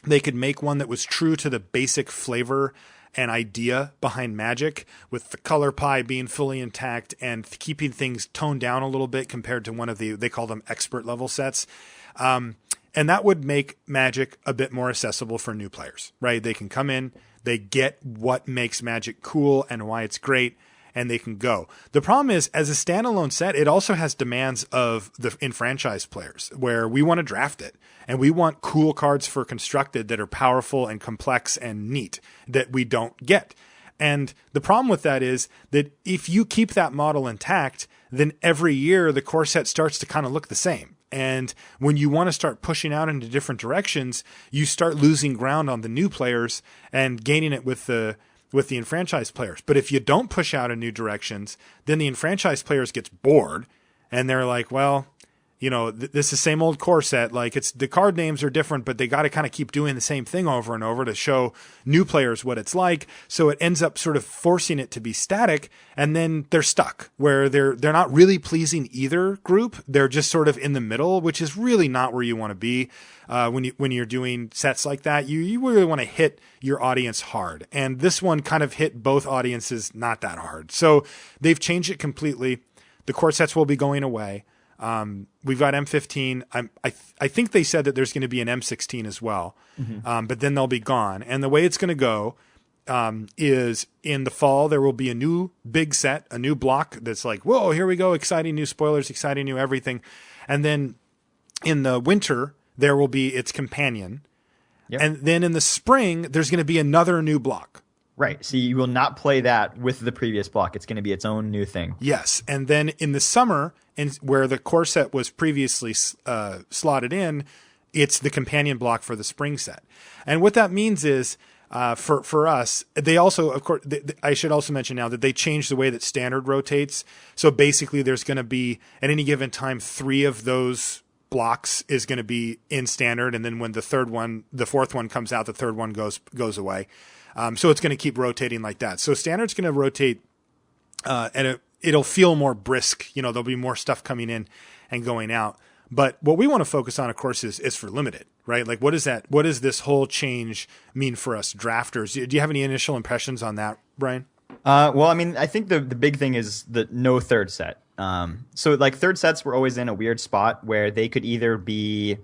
they could make one that was true to the basic flavor and idea behind Magic, with the color pie being fully intact and keeping things toned down a little bit compared to one of they call them expert level sets. And that would make Magic a bit more accessible for new players, right? They can come in, they get what makes Magic cool and why it's great, and they can go. The problem is, as a standalone set, it also has demands of the enfranchised players, where we want to draft it, and we want cool cards for constructed that are powerful and complex and neat that we don't get. And the problem with that is that if you keep that model intact, then every year the core set starts to kind of look the same. And when you want to start pushing out into different directions, you start losing ground on the new players and gaining it with the enfranchised players. But if you don't push out in new directions, then the enfranchised players gets bored, and they're like, well, this is the same old core set. Like, it's the card names are different, but they got to kind of keep doing the same thing over and over to show new players what it's like. So it ends up sort of forcing it to be static, and then they're stuck where they're not really pleasing either group. They're just sort of in the middle, which is really not where you want to be when you're doing sets like that. You really want to hit your audience hard, and this one kind of hit both audiences not that hard. So they've changed it completely. The core sets will be going away. We've got M15. I think they said that there's going to be an M16 as well, but then they'll be gone. And the way it's going to go is in the fall, there will be a new big set, a new block that's like, whoa, here we go. Exciting new spoilers, exciting new everything. And then in the winter, there will be its companion. Yep. And then in the spring, there's going to be another new block. Right. So you will not play that with the previous block. It's going to be its own new thing. Yes. And then in the summer, where the core set was previously slotted in, it's the companion block for the spring set. And what that means is, for us, they also, of course, I should also mention now that they changed the way that standard rotates. So basically there's going to be, at any given time, 3 of those blocks is going to be in standard. And then when the fourth one comes out, the third one goes away. So it's going to keep rotating like that. So standard's going to rotate, and it'll feel more brisk. There'll be more stuff coming in and going out. But what we want to focus on, of course, is for limited, right? Like, what is that? What does this whole change mean for us drafters? Do you have any initial impressions on that, Brian? Well, I mean, I think the big thing is the no third set. So like third sets were always in a weird spot where they could either be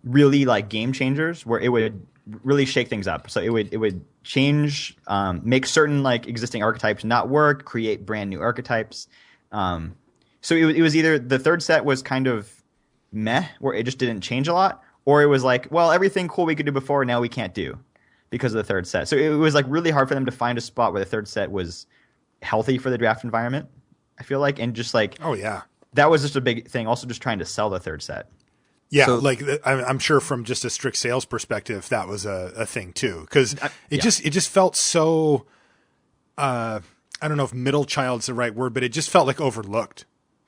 really like game changers, where it would really shake things up. So it would change, make certain like existing archetypes not work, create brand new archetypes. So it was either the third set was kind of meh, where it just didn't change a lot, or it was like, well, everything cool we could do before now we can't do because of the third set. So it was like really hard for them to find a spot where the third set was healthy for the draft environment, I feel like, and just like, oh yeah, that was just a big thing. Also, just trying to sell the third set. Yeah, So, like I'm sure from just a strict sales perspective, that was a thing too, because it just felt so. I don't know if middle child's the right word, but it just felt like overlooked.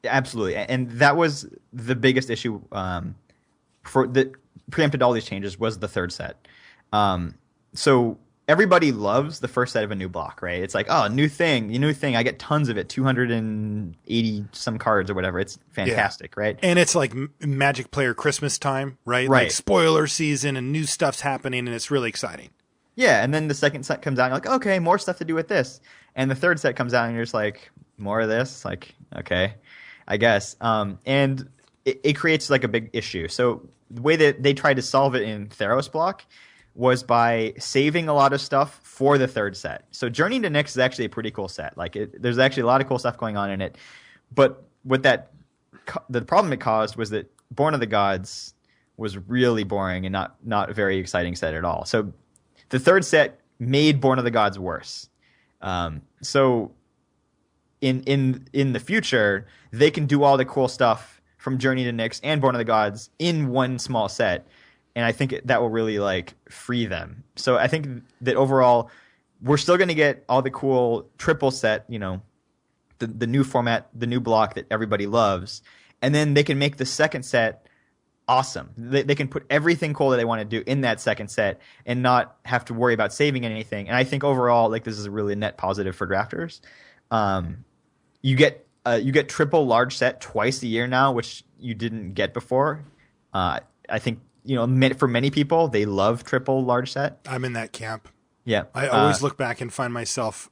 absolutely, and that was the biggest issue for that preempted all these changes was the third set. So everybody loves the first set of a new block, right? It's like, oh, new thing. I get tons of it, 280 some cards or whatever. It's fantastic, right? And it's like Magic player Christmas time, right? Right. Like spoiler season and new stuff's happening, and it's really exciting. Yeah, and then the second set comes out, and you're like, okay, more stuff to do with this. And the third set comes out, and you're just like, more of this? Like, okay, I guess. And it creates like a big issue. So the way that they tried to solve it in Theros block was by saving a lot of stuff for the third set. So Journey to Nyx is actually a pretty cool set. Like, there's actually a lot of cool stuff going on in it. But what the problem it caused was that Born of the Gods was really boring and not a very exciting set at all. So the third set made Born of the Gods worse. So in the future, they can do all the cool stuff from Journey to Nyx and Born of the Gods in one small set. And I think that will really like free them. So I think that overall, we're still going to get all the cool triple set, the new format, the new block that everybody loves. And then they can make the second set awesome. They can put everything cool that they want to do in that second set and not have to worry about saving anything. And I think overall, like, this is a really net positive for drafters. You get triple large set twice a year now, which you didn't get before. I think, for many people, they love triple large set. I'm in that camp. Yeah. I always look back and find myself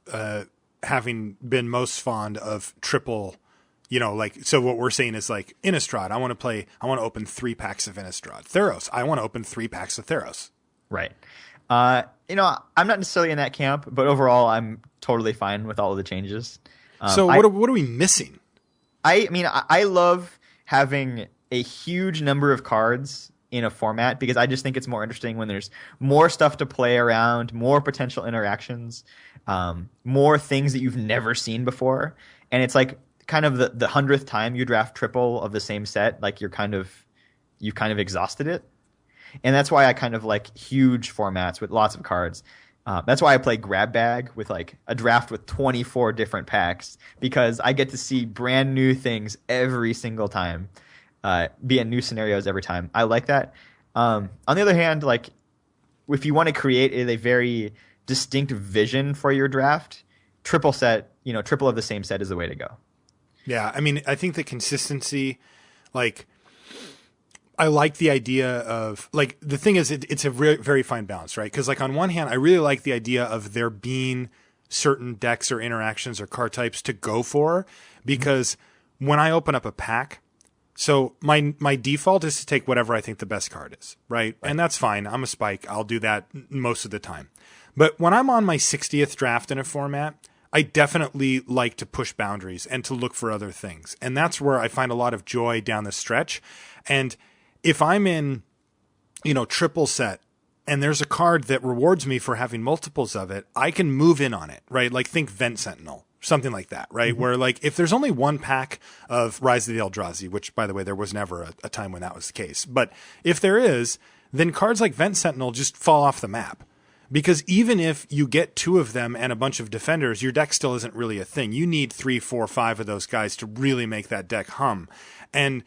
having been most fond of triple. So what we're saying is like Innistrad. I want to open 3 packs of Innistrad. Theros. I want to open 3 packs of Theros. Right. I'm not necessarily in that camp, but overall, I'm totally fine with all of the changes. So what are we missing? I love having a huge number of cards in a format because I just think it's more interesting when there's more stuff to play around, more potential interactions, more things that you've never seen before. And it's like kind of the 100th time you draft triple of the same set, like you've kind of exhausted it. And that's why I kind of like huge formats with lots of cards. That's why I play Grab Bag with like a draft with 24 different packs, because I get to see brand new things every single time, be in new scenarios every time. I like that. On the other hand, like if you want to create a very distinct vision for your draft, triple of the same set is the way to go. Yeah, I think the consistency, like, I like the idea of, like, the thing is, it's a very, very fine balance, right? Because, like, on one hand, I really like the idea of there being certain decks or interactions or card types to go for, because when I open up a pack, so my default is to take whatever I think the best card is, right? And that's fine. I'm a spike. I'll do that most of the time. But when I'm on my 60th draft in a format, I definitely like to push boundaries and to look for other things. And that's where I find a lot of joy down the stretch. And if I'm in, triple set and there's a card that rewards me for having multiples of it, I can move in on it, right? Like think Vent Sentinel, something like that, right? Mm-hmm. Where like if there's only one pack of Rise of the Eldrazi, which by the way, there was never a time when that was the case. But if there is, then cards like Vent Sentinel just fall off the map. Because even if you get 2 of them and a bunch of defenders, your deck still isn't really a thing. You need 3, 4, 5 of those guys to really make that deck hum. And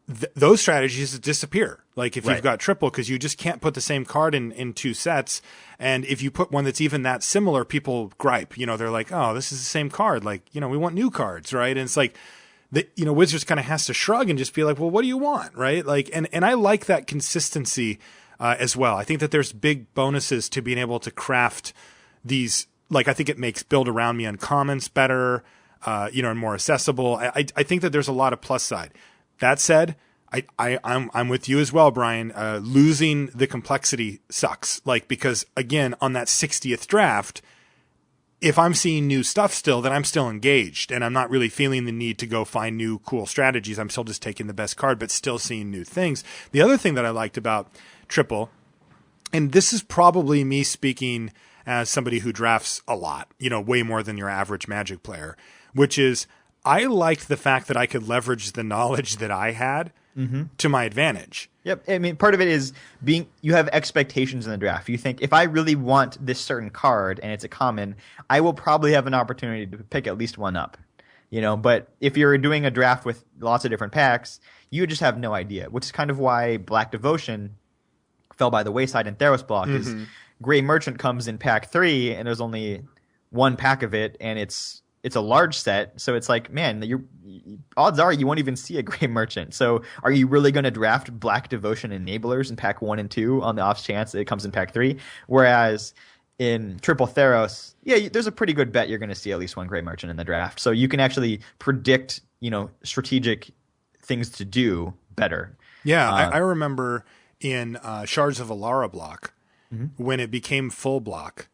those strategies disappear. Like if you've got triple, because you just can't put the same card in 2 sets. And if you put one that's even that similar, people gripe. They're like, oh, this is the same card. Like, we want new cards, right? And it's like, Wizards kind of has to shrug and just be like, well, what do you want, right? Like, and I like that consistency as well. I think that there's big bonuses to being able to craft these. Like, I think it makes build around me uncommons better, and more accessible. I think that there's a lot of plus side. That said, I'm with you as well, Brian. Losing the complexity sucks. Like, because again, on that 60th draft, if I'm seeing new stuff still, then I'm still engaged and I'm not really feeling the need to go find new cool strategies. I'm still just taking the best card, but still seeing new things. The other thing that I liked about triple, and this is probably me speaking as somebody who drafts a lot, way more than your average Magic player, which is I liked the fact that I could leverage the knowledge that I had to my advantage. Yep. I mean, part of it is you have expectations in the draft. You think, if I really want this certain card and it's a common, I will probably have an opportunity to pick at least one up. But if you're doing a draft with lots of different packs, you just have no idea, which is kind of why Black Devotion fell by the wayside in Theros block. Is Gray Merchant comes in pack 3 and there's only one pack of it, and it's a large set, so it's like, man, odds are you won't even see a Gray Merchant. So are you really going to draft Black Devotion Enablers in pack 1 and 2 on the off chance that it comes in pack 3? Whereas in Triple Theros, there's a pretty good bet you're going to see at least one Gray Merchant in the draft. So you can actually predict, strategic things to do better. Yeah, I remember in Shards of Alara block, when it became full block,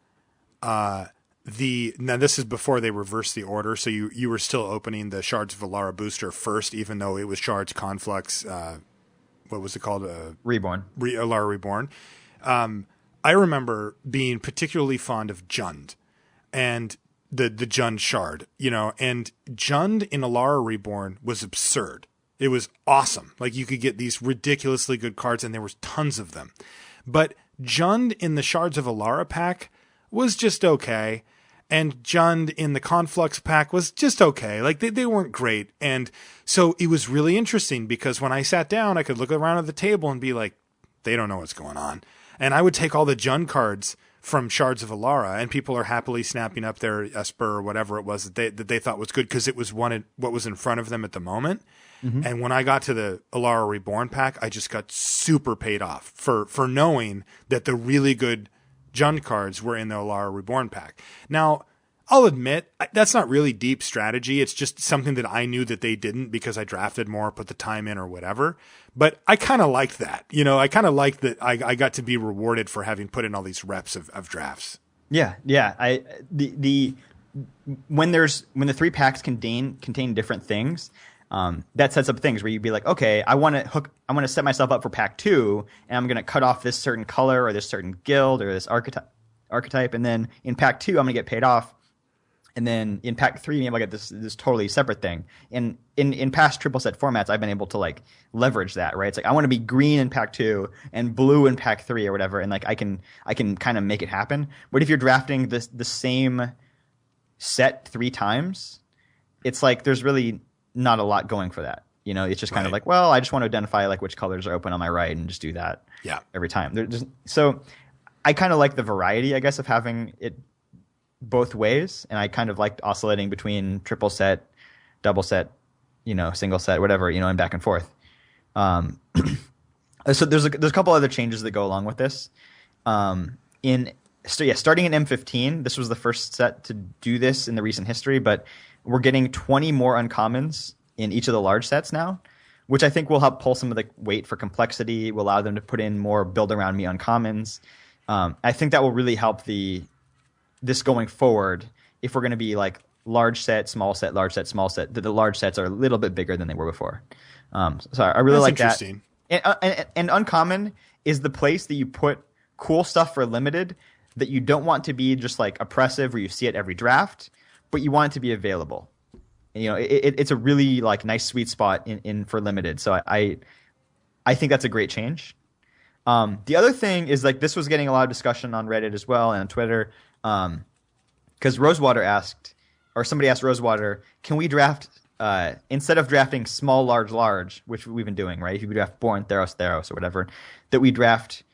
now this is before they reversed the order, so you were still opening the Shards of Alara booster first, even though it was Shards Conflux. What was it called? Reborn. Alara Reborn. I remember being particularly fond of Jund and the Jund shard, and Jund in Alara Reborn was absurd. It was awesome. Like, you could get these ridiculously good cards, and there was tons of them. But Jund in the Shards of Alara pack was just okay. And Jund in the Conflux pack was just okay. Like, they weren't great. And so it was really interesting because when I sat down, I could look around at the table and be like, they don't know what's going on. And I would take all the Jund cards from Shards of Alara, and people are happily snapping up their Esper or whatever it was that they thought was good because it was what was in front of them at the moment. And when I got to the Alara Reborn pack, I just got super paid off for knowing that the really good Jund cards were in the Alara Reborn pack. Now, I'll admit, that's not really deep strategy. It's just something that I knew that they didn't because I drafted more, put the time in or whatever. But I kind of liked that. I kind of liked that I got to be rewarded for having put in all these reps of drafts. Yeah. When the 3 packs contain different things, that sets up things where you'd be like, okay, I want to set myself up for pack 2, and I'm going to cut off this certain color or this certain guild or this archetype, and then in pack 2 I'm going to get paid off, and then in pack 3 maybe I'll get this totally separate thing. And in past triple set formats, I've been able to like leverage that, right? It's like I want to be green in pack 2 and blue in pack 3 or whatever, and like I can kind of make it happen. But if you're drafting the same set 3 times, it's like there's really not a lot going for that. It's just kind of like, well, I just want to identify like which colors are open on my right and just do that every time. So I kind of like the variety, I guess, of having it both ways. And I kind of liked oscillating between triple set, double set, single set, whatever, and back and forth. So there's a couple other changes that go along with this. Starting in M15, this was the first set to do this in the recent history, but we're getting 20 more uncommons in each of the large sets now, which I think will help pull some of the weight for complexity, will allow them to put in more build around me uncommons. I think that will really help this going forward if we're going to be like large set, small set, large set, small set. The large sets are a little bit bigger than they were before. So I really like that. And uncommon is the place that you put cool stuff for limited that you don't want to be just like oppressive where you see it every draft, but you want it to be available. And, it's a really like nice sweet spot in for limited. So I think that's a great change. The other thing is like this was getting a lot of discussion on Reddit as well and on Twitter, because Rosewater somebody asked Rosewater, can we draft instead of drafting small, large, which we've been doing, right? If you draft Born, Theros, or whatever, that we draft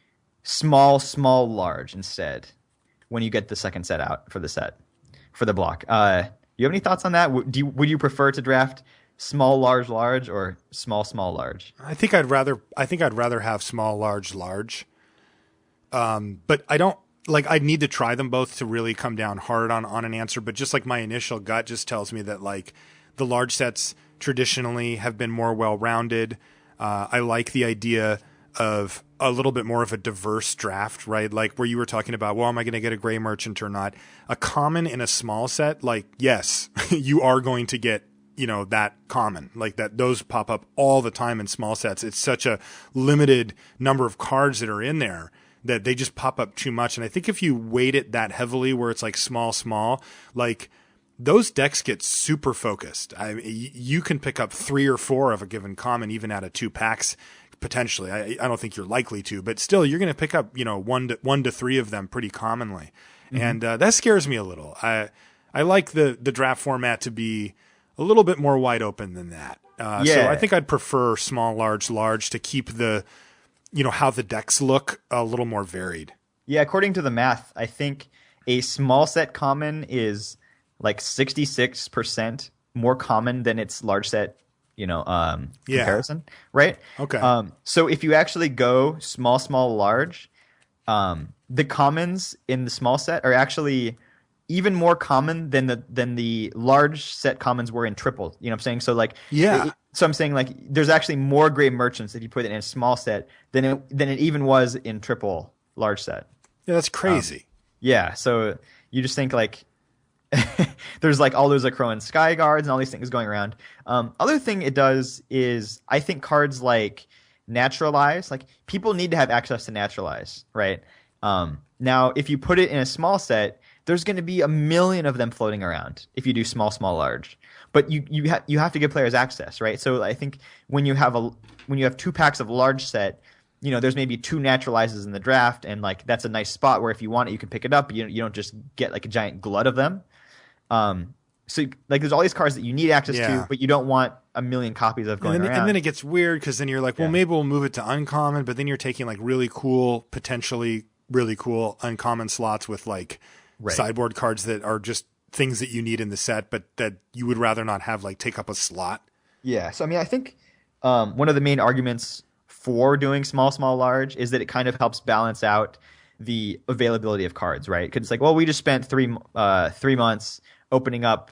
small, large instead when you get the second set out for the block. You have any thoughts on that? Would you prefer to draft small, large, or small, large? I think I'd rather have small, large. But I don't like. I'd need to try them both to really come down hard on an answer. But just like my initial gut just tells me that like the large sets traditionally have been more well-rounded. I like the idea of a little bit more of a diverse draft, right? Like where you were talking about, well, am I going to get a Gray Merchant or not? A common in a small set, like, yes, you are going to get, that common, like that, those pop up all the time in small sets. It's such a limited number of cards that are in there that they just pop up too much. And I think if you weight it that heavily where it's like small, like those decks get super focused. You can pick up 3 or 4 of a given common, even out of 2 packs, potentially. I don't think you're likely to, but still, you're going to pick up, 1 to 3 of them pretty commonly. And that scares me a little. I like the draft format to be a little bit more wide open than that. So I think I'd prefer small, large to keep the, how the decks look a little more varied. Yeah, according to the math, I think a small set common is like 66% more common than its large set, comparison, right? Okay. So if you actually go small, large, the commons in the small set are actually even more common than the large set commons were in triple. You know what I'm saying? So like, so I'm saying like, there's actually more great merchants if you put it in a small set than it even was in triple large set. Yeah, that's crazy. Yeah, so you just think like there's like all those Akroan Sky Guards and all these things going around. Other thing it does is I think cards like Naturalize, like people need to have access to Naturalize, right? Now, if you put it in a small set, there's going to be a million of them floating around if you do small, large. But you have to give players access, right? So I think when you have 2 packs of large set, there's maybe 2 naturalizes in the draft, and like that's a nice spot where if you want it, you can pick it up. You don't just get like a giant glut of them. So like there's all these cards that you need access to, but you don't want a million copies of going around. And then it gets weird because then you're like, well, maybe we'll move it to uncommon, but then you're taking like potentially really cool uncommon slots with like sideboard cards that are just things that you need in the set, but that you would rather not have like take up a slot. Yeah. So I mean, I think one of the main arguments for doing small, large is that it kind of helps balance out the availability of cards, right? Because it's like, well, we just spent 3 months opening up,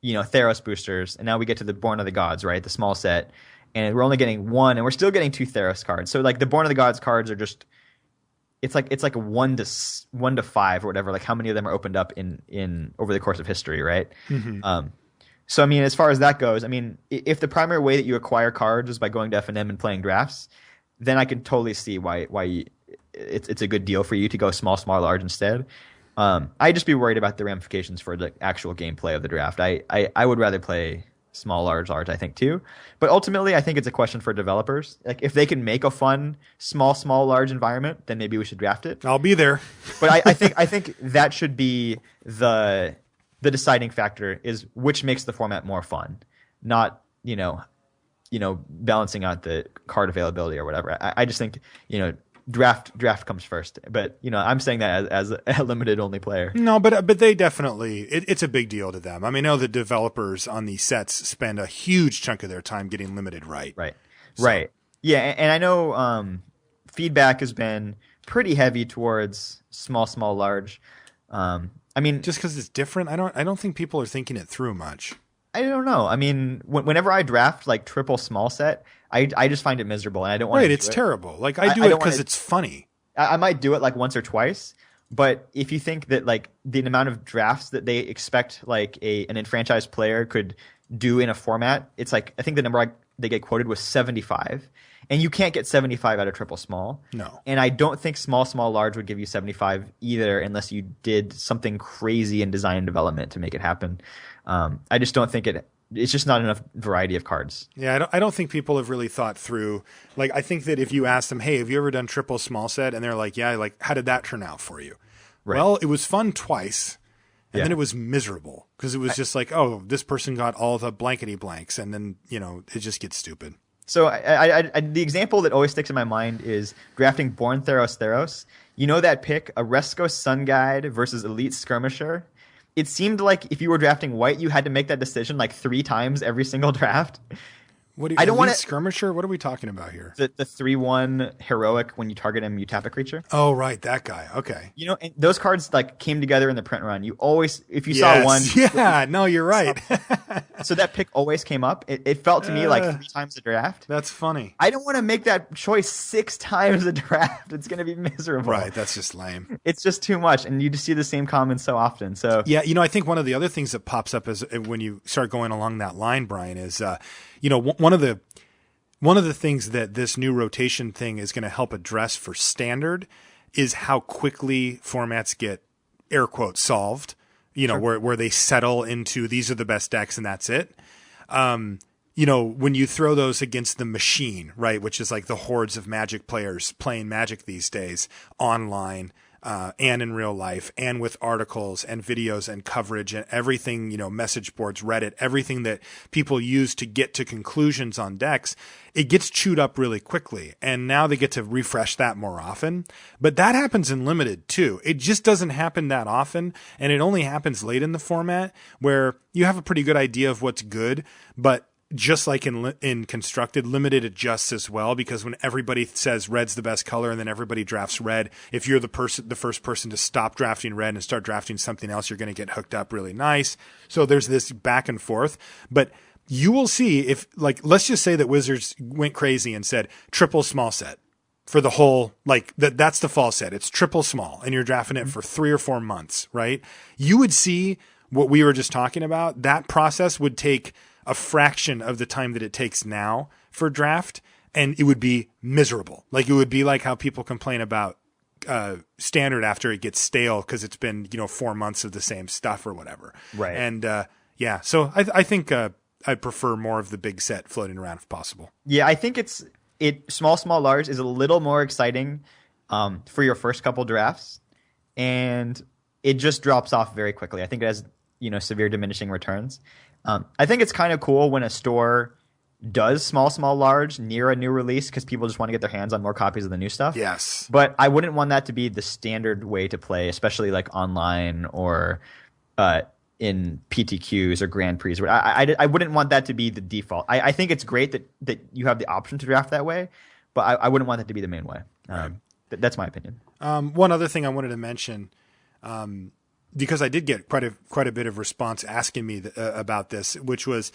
Theros boosters, and now we get to the Born of the Gods, right? The small set, and we're only getting 1, and we're still getting 2 Theros cards. So like the Born of the Gods cards are just, it's like a 1 to 5 or whatever. Like how many of them are opened up in over the course of history, right? Mm-hmm. So I mean, as far as that goes, I mean, if the primary way that you acquire cards is by going to F&M and playing drafts, then I can totally see why it's a good deal for you to go small, large instead. I'd just be worried about the ramifications for the actual gameplay of the draft. I would rather play small, large, I think too. But ultimately, I think it's a question for developers. Like if they can make a fun small, large environment, then maybe we should draft it. I'll be there. But I think that should be the deciding factor is which makes the format more fun, not balancing out the card availability or whatever. I just think draft comes first, but I'm saying that as a limited only player. No, but they definitely it's a big deal to them. I mean, I know the developers on these sets spend a huge chunk of their time getting limited right. Right. Yeah, and I know feedback has been pretty heavy towards small, large. I mean, just because it's different, I don't think people are thinking it through much. I don't know. I mean, whenever I draft like triple small set, I just find it miserable, and I don't want to do it's terrible. Like I do it because it's funny. I might do it like once or twice, but if you think that like the amount of drafts that they expect like an enfranchised player could do in a format, it's like I think the number they get quoted was 75, and you can't get 75 out of triple small. No, and I don't think small, large would give you 75 either, unless you did something crazy in design and development to make it happen. I just don't think it's just not enough variety of cards. Yeah, I don't think people have really thought through. Like, I think that if you ask them, hey, have you ever done triple small set? And they're like, yeah, like, how did that turn out for you? Right. Well, it was fun twice, and then it was miserable because it was just like, oh, this person got all the blankety blanks, and then, it just gets stupid. So the example that always sticks in my mind is drafting Born Theros. You know that pick, a Resco Sun Guide versus Elite Skirmisher? It seemed like if you were drafting white, you had to make that decision like 3 times every single draft. I don't want to skirmisher. What are we talking about here? The 3/1 heroic, when you target him, you tap a creature. Oh, right, that guy. Okay. And those cards like came together in the print run. You always, if you saw one, no, you're right. So that pick always came up. It felt to me like 3 times a draft. That's funny. I don't want to make that choice 6 times a draft. It's going to be miserable. Right. That's just lame. It's just too much, and you just see the same comments so often. So yeah, I think one of the other things that pops up is when you start going along that line, Brian, is one of the things that this new rotation thing is going to help address for standard is how quickly formats get air quotes solved. where they settle into these are the best decks and that's it. When you throw those against the machine, right, which is like the hordes of Magic players playing Magic these days online, and in real life, and with articles and videos and coverage and everything, message boards, Reddit, everything that people use to get to conclusions on decks, it gets chewed up really quickly. And now they get to refresh that more often. But that happens in limited too. It just doesn't happen that often. And it only happens late in the format where you have a pretty good idea of what's good, but just like in constructed, limited adjusts as well, because when everybody says red's the best color and then everybody drafts red, if you're the first person to stop drafting red and start drafting something else, you're going to get hooked up really nice. So there's this back and forth, but you will see if, like, let's just say that Wizards went crazy and said triple small set for the whole, like that's the fall set. It's triple small and you're drafting it for 3 or 4 months, right? You would see what we were just talking about. That process would take a fraction of the time that it takes now for draft, and it would be miserable. Like, it would be like how people complain about standard after it gets stale because it's been 4 months of the same stuff or whatever. Right. And so I think I'd prefer more of the big set floating around if possible. Yeah, I think small, large is a little more exciting for your first couple drafts, and it just drops off very quickly. I think it has severe diminishing returns. I think it's kind of cool when a store does small, large near a new release because people just want to get their hands on more copies of the new stuff. Yes. But I wouldn't want that to be the standard way to play, especially like online or in PTQs or Grand Prix. I wouldn't want that to be the default. I think it's great that you have the option to draft that way, but I wouldn't want that to be the main way. Right. That's my opinion. One other thing I wanted to mention, because I did get quite a bit of response asking me about this, which was,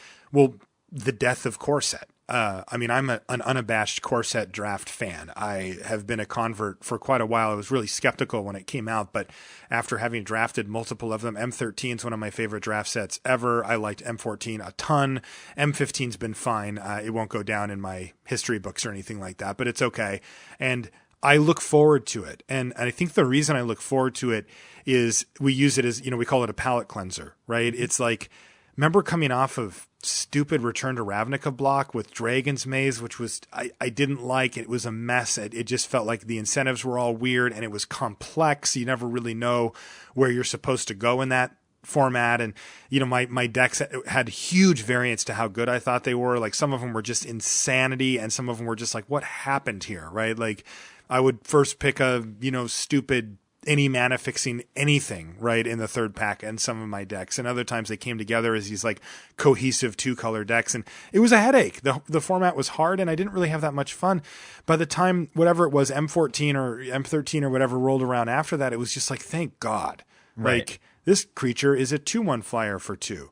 the death of core set. I'm an unabashed core set draft fan. I have been a convert for quite a while. I was really skeptical when it came out, but after having drafted multiple of them, M13 is one of my favorite draft sets ever. I liked M14 a ton. M15's been fine. It won't go down in my history books or anything like that, but it's okay. And I look forward to it. And I think the reason I look forward to it is we use it as, we call it a palate cleanser, right? It's like, remember coming off of stupid Return to Ravnica block with Dragon's Maze, which was, I didn't like. It was a mess. It just felt like the incentives were all weird and it was complex. You never really know where you're supposed to go in that format. And, my decks had huge variance to how good I thought they were. Like, some of them were just insanity and some of them were just like, what happened here, right? Like, I would first pick a, stupid any mana fixing anything, right, in the third pack and some of my decks. And other times they came together as these like cohesive 2-color decks. And it was a headache. The format was hard and I didn't really have that much fun. By the time, whatever it was, M14 or M13 or whatever rolled around after that, it was just like, thank God. Right. Like, this creature is a 2/1 flyer for 2.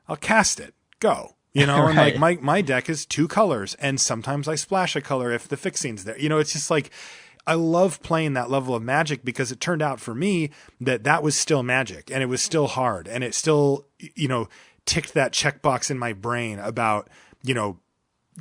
I'll cast it. Go. And Right. like my deck is 2 colors and sometimes I splash a color if the fixing's there. It's just like, I love playing that level of Magic because it turned out for me that was still Magic and it was still hard and it still, ticked that checkbox in my brain about,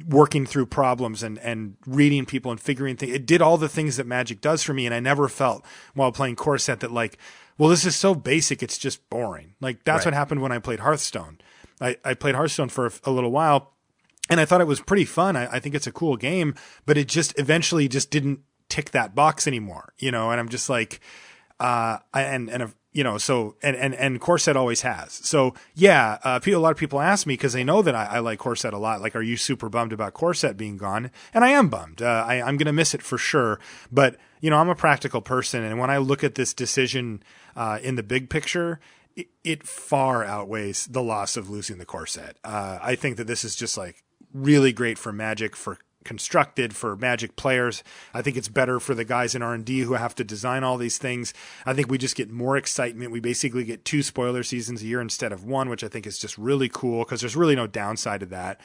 working through problems and reading people and figuring things. It did all the things that Magic does for me. And I never felt while playing core set that like, well, this is so basic. It's just boring. Like, that's Right. what happened when I played Hearthstone. I played Hearthstone for a little while and I thought it was pretty fun. I think it's a cool game, but it just eventually just didn't tick that box anymore, and I'm just like, and core set always has. So yeah, a lot of people ask me because they know that I like core set a lot. Like, are you super bummed about core set being gone? And I am bummed. I'm going to miss it for sure. But I'm a practical person. And when I look at this decision, in the big picture, it far outweighs the loss of losing the core set. I think that this is just like really great for Magic, for constructed, for Magic players. I think it's better for the guys in R&D who have to design all these things. I think we just get more excitement. We basically get 2 spoiler seasons a year instead of 1, which I think is just really cool because there's really no downside to that.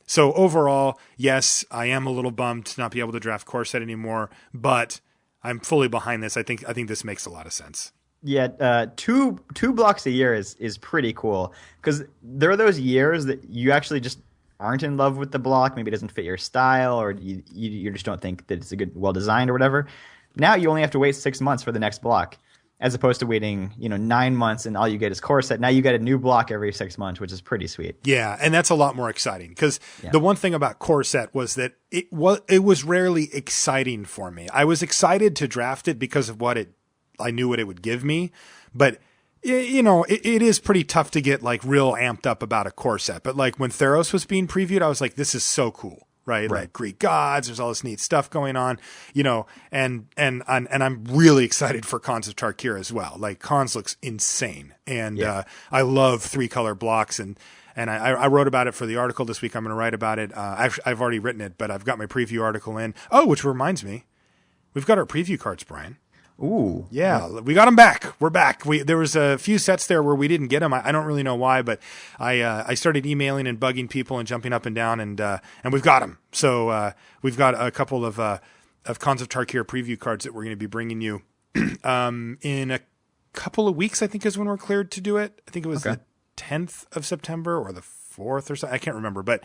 So overall, yes, I am a little bummed to not be able to draft core set anymore, but I'm fully behind this. I think this makes a lot of sense. Yeah, two blocks a year is pretty cool because there are those years that you actually just aren't in love with the block. Maybe it doesn't fit your style, or you just don't think that it's a good, well designed or whatever. Now you only have to wait 6 months for the next block, as opposed to waiting 9 months and all you get is core set. Now you get a new block every 6 months, which is pretty sweet. Yeah, and that's a lot more exciting because the one thing about core set was that it was rarely exciting for me. I was excited to draft it because of I knew what it would give me, but it is pretty tough to get like real amped up about a core set. But like when Theros was being previewed, I was like, this is so cool. Right. Like Greek gods, there's all this neat stuff going on, and I'm really excited for Khans of Tarkir as well. Like Khans looks insane. And, I love 3-color blocks and I wrote about it for the article this week. I'm going to write about it. I've already written it, but I've got my preview article in. Oh, which reminds me, we've got our preview cards, Brian. Ooh. Yeah, we got them back. We're back. There was a few sets there where we didn't get them. I don't really know why, but I started emailing and bugging people and jumping up and down, and we've got them. So we've got a couple of Khans of Tarkir preview cards that we're going to be bringing you in a couple of weeks. I think is when we're cleared to do it. I think it was the 10th of September or the 4th or something. I can't remember, but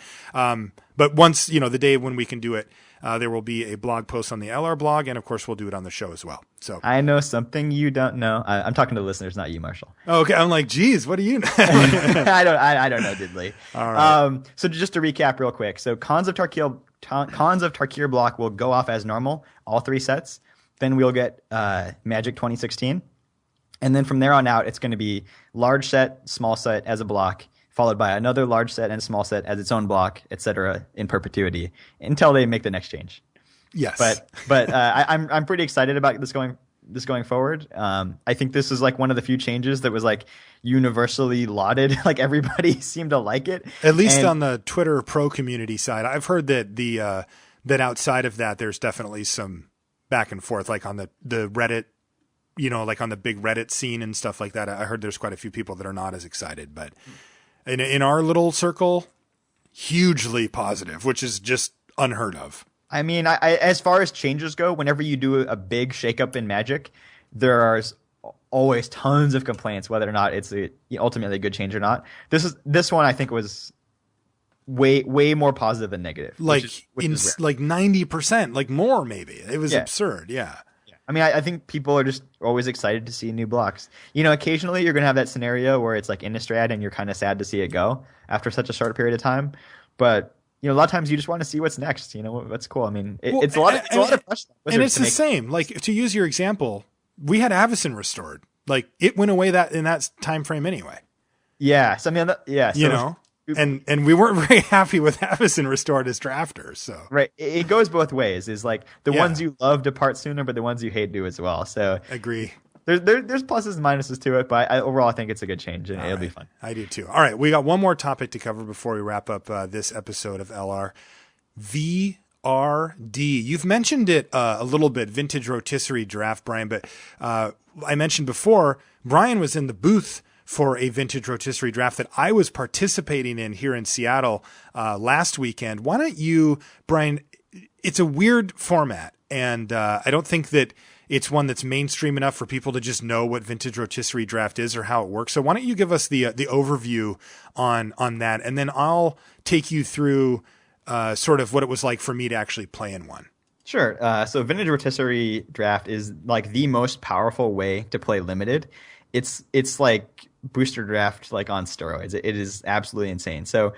once the day when we can do it. There will be a blog post on the LR blog, and of course, we'll do it on the show as well. So I know something you don't know. I'm talking to the listeners, not you, Marshall. Oh, okay, I'm like, geez, what do you know? I don't know, Diddley. All right. So just to recap real quick, so Khans of Tarkir block will go off as normal, all 3 sets. Then we'll get Magic 2016, and then from there on out, it's going to be large set, small set as a block, followed by another large set and small set as its own block, etc., in perpetuity until they make the next change. Yes, but I'm pretty excited about this going forward. I think this is like one of the few changes that was like universally lauded. Like everybody seemed to like it, at least on the Twitter pro community side. I've heard that that outside of that, there's definitely some back and forth, like on the Reddit. Like on the big Reddit scene and stuff like that. I heard there's quite a few people that are not as excited, but. In our little circle, hugely positive, which is just unheard of. I mean, as far as changes go, whenever you do a big shakeup in Magic, there are always tons of complaints whether or not it's ultimately a good change or not. This one I think was way more positive than negative. Like 90%, like more maybe. It was absurd. Yeah. I mean, I think people are just always excited to see new blocks. Occasionally you're going to have that scenario where it's like Innistrad and you're kind of sad to see it go after such a short period of time. But, a lot of times you just want to see what's next. What's cool. I mean, it's a lot of pressure. And it's the same. Like, to use your example, we had Avacyn restored. Like, it went away in that time frame anyway. Yeah. So, I mean, So, And we weren't very happy with Avacyn restored as drafters. So right, it goes both ways. Is like the ones you love depart sooner, but the ones you hate do as well. So agree. There's pluses and minuses to it, but overall I think it's a good change and it'll be fun. I do too. All right, we got one more topic to cover before we wrap up this episode of LR. VRD. You've mentioned it a little bit, Vintage Rotisserie Draft, Brian, but I mentioned before Brian was in the booth for a Vintage Rotisserie Draft that I was participating in here in Seattle last weekend. Why don't you, Brian, it's a weird format, and I don't think that it's one that's mainstream enough for people to just know what Vintage Rotisserie Draft is or how it works. So why don't you give us the overview on that, and then I'll take you through sort of what it was like for me to actually play in one. Sure. So Vintage Rotisserie Draft is like the most powerful way to play Limited. It's like booster draft like on steroids. It is absolutely insane. So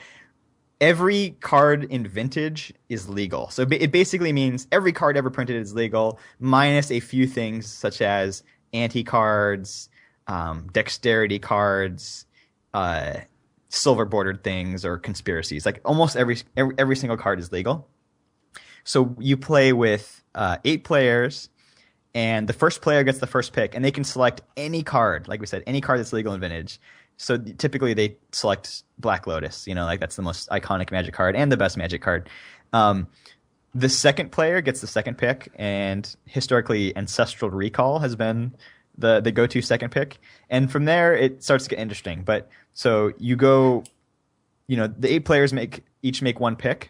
every card in Vintage is legal. So it basically means every card ever printed is legal, minus a few things such as anti-cards, dexterity cards, silver bordered things, or conspiracies. Like almost every single card is legal. So you play with 8 players. And the first player gets the first pick, and they can select any card, like we said, any card that's legal in Vintage. So typically they select Black Lotus, like that's the most iconic Magic card and the best Magic card. The second player gets the second pick, and historically Ancestral Recall has been the go-to second pick. And from there it starts to get interesting. But so you go, the 8 players each make 1 pick,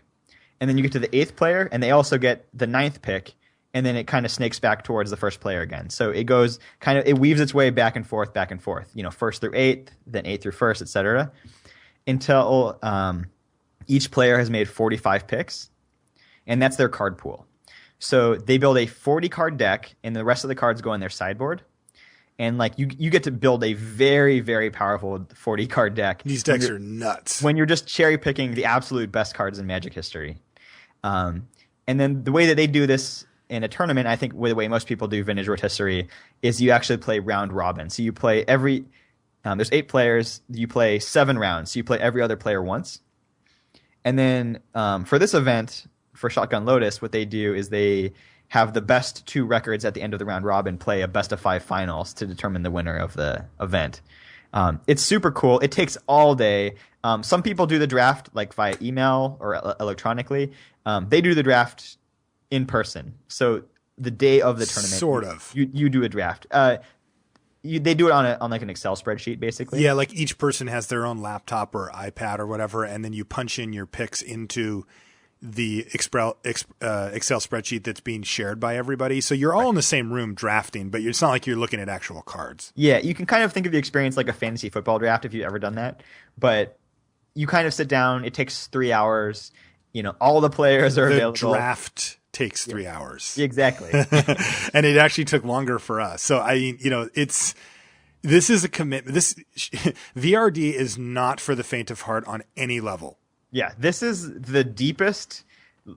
and then you get to the 8th player, and they also get the 9th pick. And then it kind of snakes back towards the first player again. So it goes it weaves its way back and forth, first through 8th, then 8th through 1st, etc. Until each player has made 45 picks. And that's their card pool. So they build a 40 card deck, and the rest of the cards go in their sideboard. and like you get to build a very, very powerful 40 card deck. These decks are nuts when you're just cherry picking the absolute best cards in Magic history. And then the way that they do this in a tournament, I think the way most people do Vintage Rotisserie is you actually play round robin. So you play there's 8 players. You play 7 rounds. So you play every other player once. And then for this event, for Shotgun Lotus, what they do is they have the best 2 records at the end of the round robin play a best of 5 finals to determine the winner of the event. It's super cool. It takes all day. Some people do the draft like via email or electronically. They do the draft in person. So the day of the tournament, sort of, you do a draft. They do it on like an Excel spreadsheet, basically. Yeah, like each person has their own laptop or iPad or whatever, and then you punch in your picks into the Excel spreadsheet that's being shared by everybody. So you're all in the same room drafting, but it's not like you're looking at actual cards. Yeah, you can kind of think of the experience like a fantasy football draft if you've ever done that. But you kind of sit down. It takes 3 hours. All the players are available. The draft takes 3 hours. Exactly. And it actually took longer for us. So this is a commitment. This VRD is not for the faint of heart on any level. Yeah, this is the deepest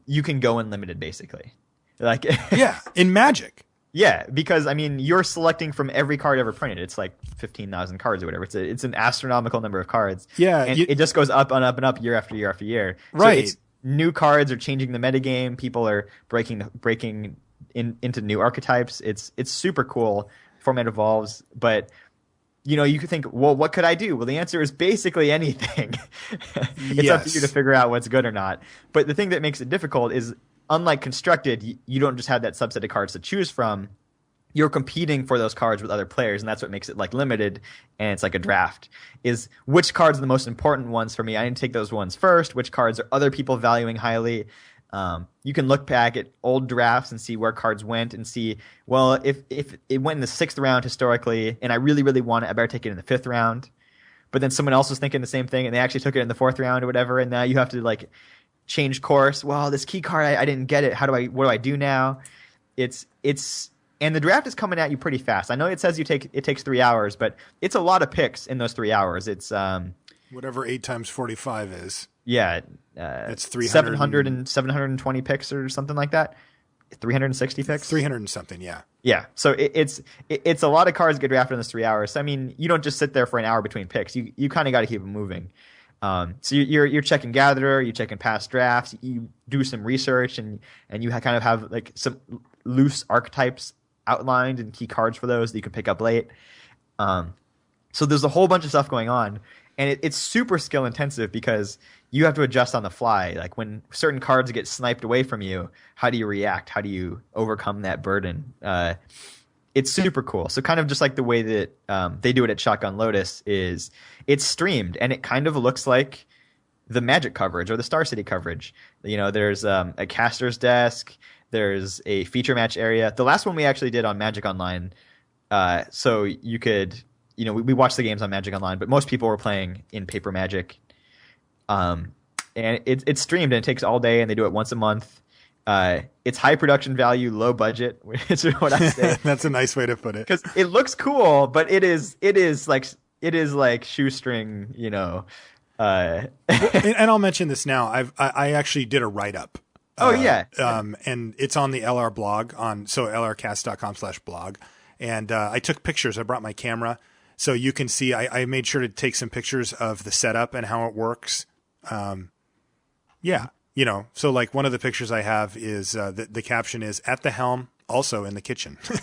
you can go in limited, basically. Like yeah, in Magic. Yeah, because you're selecting from every card ever printed. It's like 15,000 cards or whatever. It's an astronomical number of cards. Yeah, and it just goes up and up and up year after year after year. Right. So new cards are changing the metagame. People are breaking into new archetypes. It's super cool. Format evolves, but you could think, well, what could I do? Well, the answer is basically anything. It's up to you to figure out what's good or not. But the thing that makes it difficult is, unlike Constructed, you don't just have that subset of cards to choose from. You're competing for those cards with other players, and that's what makes it like limited, and it's like a draft. Is which cards are the most important ones for me? I need to take those ones first. Which cards are other people valuing highly? You can look back at old drafts and see where cards went and see, well, if it went in the 6th round historically and I really, really want it, I better take it in the 5th round. But then someone else was thinking the same thing and they actually took it in the 4th round or whatever, and now you have to like change course. Well, this key card, I didn't get it. What do I do now? And the draft is coming at you pretty fast. I know it says it takes 3 hours, but it's a lot of picks in those 3 hours. It's whatever 8 times 45 is. Yeah, it's 300 720 picks or something like that. 360 picks. 300 and something, yeah. Yeah, so it's a lot of cards get drafted in those 3 hours. So, you don't just sit there for an hour between picks. You kind of got to keep them moving. So you're checking Gatherer, you're checking past drafts, you do some research, and you kind of have like some loose archetypes outlined and key cards for those that you can pick up late. So there's a whole bunch of stuff going on, and it's super skill intensive because you have to adjust on the fly. Like when certain cards get sniped away from you, how do you react? How do you overcome that burden? It's super cool. So kind of just like the way that they do it at Shotgun Lotus is it's streamed, and it kind of looks like the Magic coverage or the Star City coverage. There's a caster's desk. There's a feature match area. The last one we actually did on Magic Online, so you could, we watched the games on Magic Online, but most people were playing in Paper Magic. And it's streamed, and it takes all day, and they do it once a month. It's high production value, low budget, which is what I say. That's a nice way to put it. Because it looks cool, but it is like shoestring, and I'll mention this now. I actually did a write up. Yeah. And it's on the LR blog lrcast.com/blog. And I took pictures. I brought my camera, so you can see. I made sure to take some pictures of the setup and how it works. Yeah. So like one of the pictures I have is the caption is "at the helm, also in the kitchen," and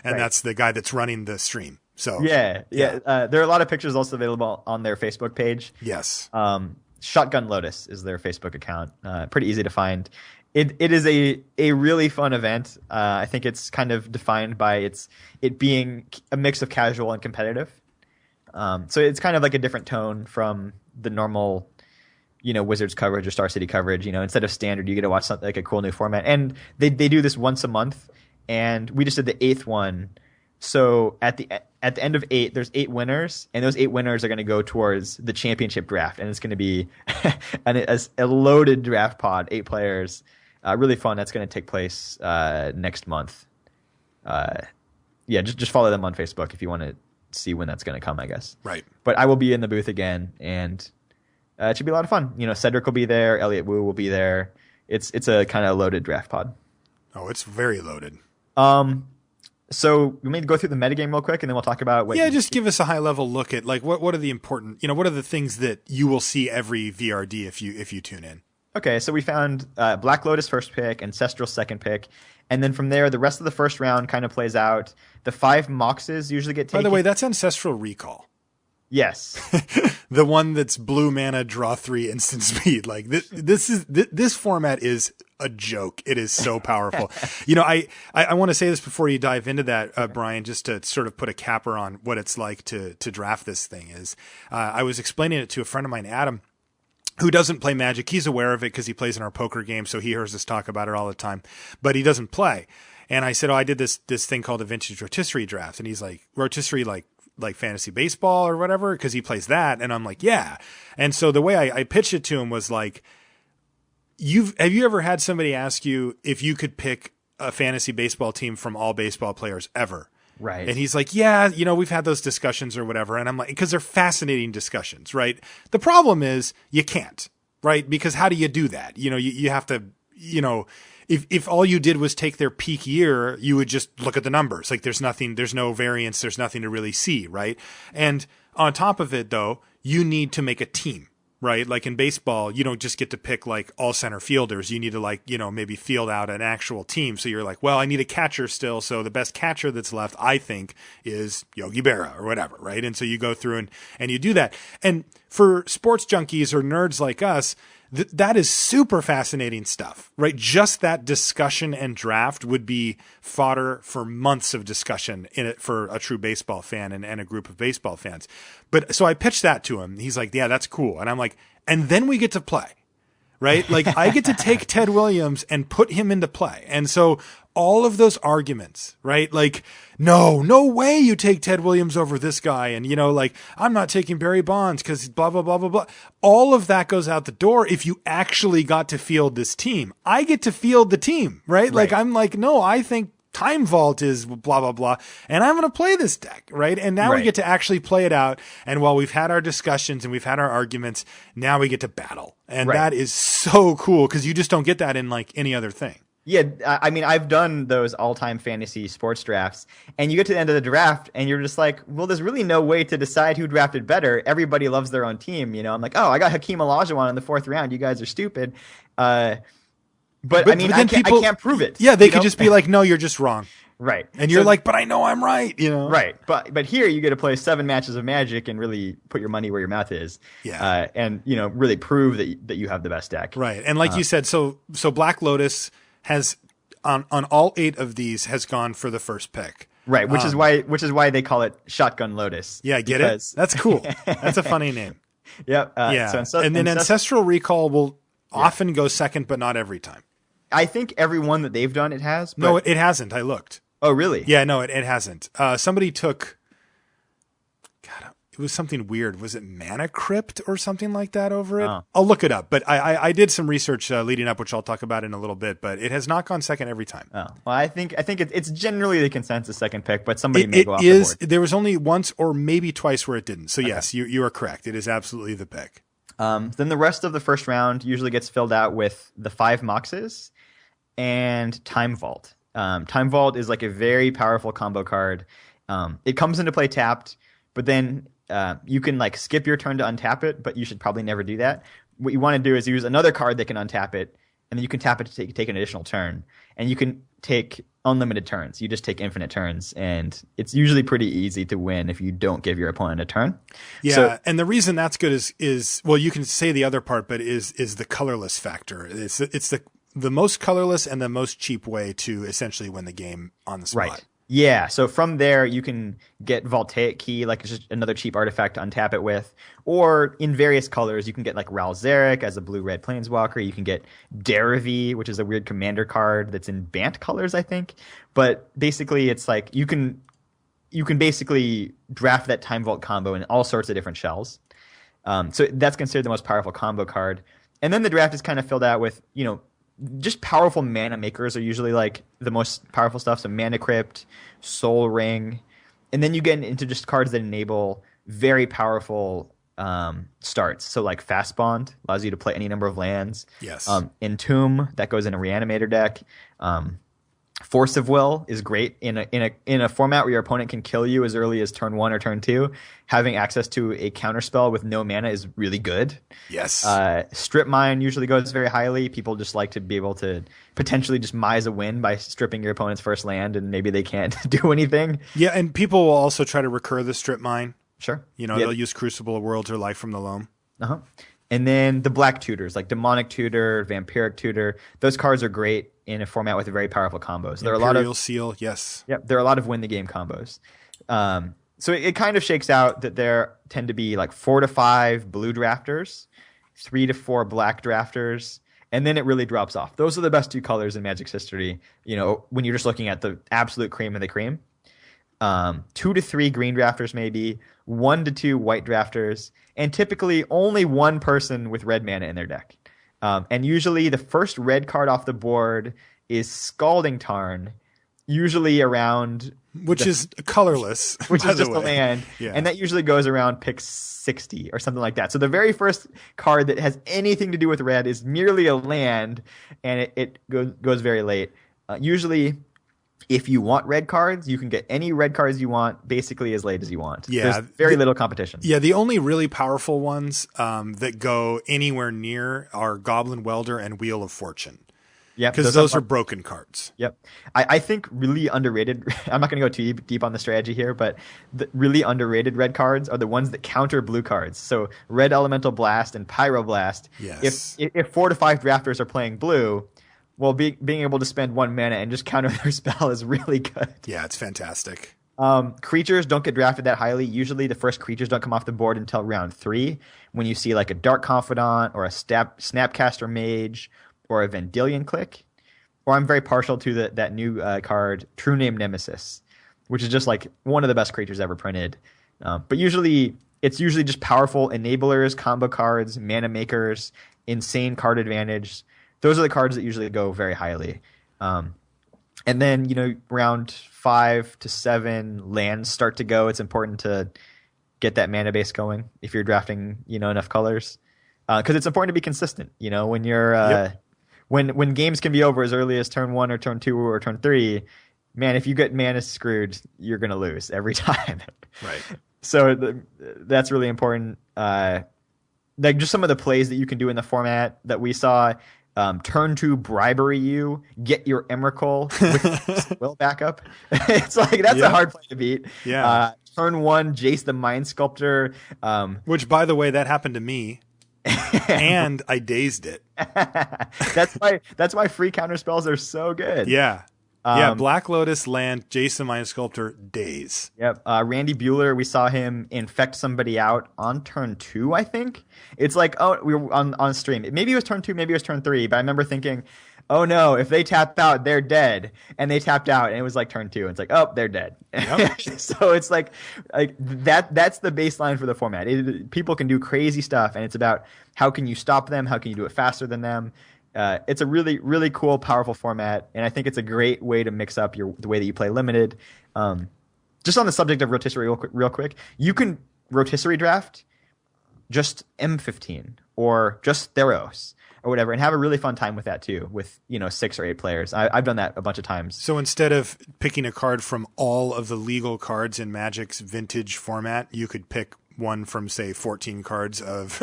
right. That's the guy that's running the stream. So yeah. There are a lot of pictures also available on their Facebook page. Yes. Shotgun Lotus is their Facebook account. Pretty easy to find. It is a really fun event. I think it's kind of defined by it being a mix of casual and competitive. So it's kind of like a different tone from the normal, Wizards coverage or Star City coverage. Instead of standard, you get to watch something like a cool new format. And they do this once a month, and we just did the 8th one. So at the end of 8, there's 8 winners, and those 8 winners are going to go towards the championship draft, and it's going to be a loaded draft pod, 8 players. Really fun. That's going to take place next month. yeah, just follow them on Facebook if you want to see when that's going to come, I guess. Right. But I will be in the booth again, and it should be a lot of fun. Cedric will be there. Elliot Wu will be there. It's a kind of loaded draft pod. Oh, it's very loaded. So we may go through the metagame real quick, and then we'll talk about what. Yeah, just give us a high level look at like what are the important, what are the things that you will see every VRD if you tune in. Okay, so we found Black Lotus first pick, Ancestral second pick, and then from there the rest of the first round kind of plays out. The 5 Moxes usually get taken. By the way, that's Ancestral Recall. Yes. The one that's blue mana, draw 3, instant speed. Like this format is a joke. It is so powerful. I want to say this before you dive into that, Brian, just to sort of put a capper on what it's like to draft this thing is, I was explaining it to a friend of mine, Adam, who doesn't play Magic. He's aware of it because he plays in our poker game. So he hears us talk about it all the time, but he doesn't play. And I said, I did this thing called a vintage rotisserie draft. And he's like, rotisserie, like fantasy baseball or whatever, because he plays that. And I'm like, yeah. And so the way I pitched it to him was like, have you ever had somebody ask you if you could pick a fantasy baseball team from all baseball players ever? Right. And he's like, yeah, we've had those discussions or whatever. And I'm like, because they're fascinating discussions, right? The problem is you can't, right? Because how do you do that? You have to, if all you did was take their peak year, you would just look at the numbers. Like there's no variance. There's nothing to really see. Right. And on top of it though, you need to make a team, right? Like in baseball, you don't just get to pick like all center fielders. You need to maybe field out an actual team. So you're like, well, I need a catcher still. So the best catcher that's left, I think, is Yogi Berra or whatever. Right. And so you go through and you do that. And for sports junkies or nerds like us, that is super fascinating stuff, right? Just that discussion and draft would be fodder for months of discussion in it for a true baseball fan and a group of baseball fans. But so I pitched that to him. He's like, yeah, that's cool. And I'm like, and then we get to play, right? Like I get to take Ted Williams and put him into play. And so all of those arguments, right? Like, no way you take Ted Williams over this guy. And, I'm not taking Barry Bonds because blah, blah, blah, blah, blah. All of that goes out the door if you actually got to field this team. I get to field the team, right? Like, I'm like, no, I think Time Vault is blah, blah, blah. And I'm going to play this deck, right? And now we get to actually play it out. And while we've had our discussions and we've had our arguments, now we get to battle. And that is so cool because you just don't get that in like any other thing. Yeah, I mean, I've done those all-time fantasy sports drafts, and you get to the end of the draft, and you're just like, well, there's really no way to decide who drafted better. Everybody loves their own team, I'm like, oh, I got Hakeem Olajuwon in the 4th round. You guys are stupid. But I mean, I can't prove it. Yeah, they could just be like, no, you're just wrong. Right. And you're like, but I know I'm right, Right. But here you get to play 7 matches of Magic and really put your money where your mouth is. Yeah. And, really prove that you have the best deck. Right. And like you said, so Black Lotus has on all 8 of these has gone for the first pick. Right, which is why they call it Shotgun Lotus. Yeah, get it? That's cool. That's a funny name. Yep. Yeah. So and then Ancestral Recall will often go second, but not every time. I think every one that they've done it has. But... No, it hasn't. I looked. Oh, really? Yeah, no, it hasn't. Somebody took. God, it was something weird. Was it Mana Crypt or something like that over it? Oh. I'll look it up. But I did some research leading up, which I'll talk about in a little bit. But it has not gone second every time. Oh, well, I think it's generally the consensus second pick, but somebody may go off the board. There was only once or maybe twice where it didn't. So yes, you are correct. It is absolutely the pick. Then the rest of the first round usually gets filled out with the 5 Moxes and Time Vault. Time Vault is like a very powerful combo card. It comes into play tapped, but then you can like skip your turn to untap it, but you should probably never do that. What you want to do is use another card that can untap it, and then you can tap it to take an additional turn. And you can take unlimited turns. You just take infinite turns, and it's usually pretty easy to win if you don't give your opponent a turn. Yeah, and the reason that's good is well, you can say the other part, but is the colorless factor. It's the most colorless and the most cheap way to essentially win the game on the spot. Right. Yeah, so from there you can get Voltaic Key, like just another cheap artifact to untap it with, or in various colors you can get like Ral Zarek as a blue-red planeswalker. You can get Derevi, which is a weird commander card that's in Bant colors, I think. But basically it's like you can basically draft that Time Vault combo in all sorts of different shells. So that's considered the most powerful combo card. And then the draft is kind of filled out with, just powerful mana makers are usually like the most powerful stuff. So Mana Crypt, Soul Ring, and then you get into just cards that enable very powerful starts. So like Fast Bond allows you to play any number of lands. Yes. Entomb, that goes in a Reanimator deck. Force of Will is great in a format where your opponent can kill you as early as turn 1 or turn 2. Having access to a counterspell with no mana is really good. Yes. Strip Mine usually goes very highly. People just like to be able to potentially just mize a win by stripping your opponent's first land, and maybe they can't do anything. Yeah, and people will also try to recur the Strip Mine. Sure. They'll use Crucible of Worlds or Life from the Loam. Uh-huh. And then the black tutors, like Demonic Tutor, Vampiric Tutor, those cards are great in a format with very powerful combos. There are Imperial Seal, yes. Yep, there are a lot of win the game combos. So it kind of shakes out that there tend to be like 4 to 5 blue drafters, 3 to 4 black drafters, and then it really drops off. Those are the best 2 colors in Magic's history, when you're just looking at the absolute cream of the cream. 2 to 3 green drafters maybe, 1 to 2 white drafters, and typically only one person with red mana in their deck. And usually the first red card off the board is Scalding Tarn, usually around... Which is colorless, which by is the just way. a land. Yeah. And that usually goes around pick 60 or something like that. So the very first card that has anything to do with red is merely a land, and it goes very late. Usually... if you want red cards, you can get any red cards you want basically as late as you want. Yeah. There's very little competition. Yeah, the only really powerful ones that go anywhere near are Goblin Welder and Wheel of Fortune. Yeah, because those are broken cards. Yep. I think really underrated, I'm not going to go too deep on the strategy here, but the really underrated red cards are the ones that counter blue cards. So Red Elemental Blast and Pyroblast. Yes. If 4 to 5 drafters are playing blue, well, being able to spend 1 mana and just counter their spell is really good. Yeah, it's fantastic. Creatures don't get drafted that highly. Usually the first creatures don't come off the board until round 3. When you see like a Dark Confidant or a Snapcaster Mage or a Vendilion Click. Or I'm very partial to that new card, True Name Nemesis, which is just like one of the best creatures ever printed. But it's usually just powerful enablers, combo cards, mana makers, insane card advantage. Those are the cards that usually go very highly. And then, round 5 to 7 lands start to go. It's important to get that mana base going if you're drafting, enough colors. Because it's important to be consistent. When you're when games can be over as early as turn 1 or turn 2 or turn 3, man, if you get mana screwed, you're going to lose every time. Right. So that's really important. Like just some of the plays that you can do in the format that we saw. Turn 2 bribery you, get your Emrakul with will backup. It's like that's a hard play to beat. Yeah. Turn 1 Jace the Mind Sculptor. Which, by the way, that happened to me, and I dazed it. That's why free counter spells are so good. Yeah. Black Lotus, land, Jace the Mind Sculptor, daze. Yep. Randy Bueller, we saw him infect somebody out on turn 2, I think. It's like, we were on stream. Maybe it was turn 2, maybe it was turn 3, but I remember thinking, oh no, if they tap out, they're dead. And they tapped out, and it was like turn 2. And it's like, oh, they're dead. Yep. So it's like that's the baseline for the format. People can do crazy stuff, and it's about how can you stop them, how can you do it faster than them. It's a really, really cool, powerful format, and I think it's a great way to mix up the way that you play Limited. Just on the subject of rotisserie real quick, you can rotisserie draft just M15 or just Theros or whatever and have a really fun time with that too, with 6 or 8 players. I've done that a bunch of times. So instead of picking a card from all of the legal cards in Magic's vintage format, you could pick one from, say, 14 cards of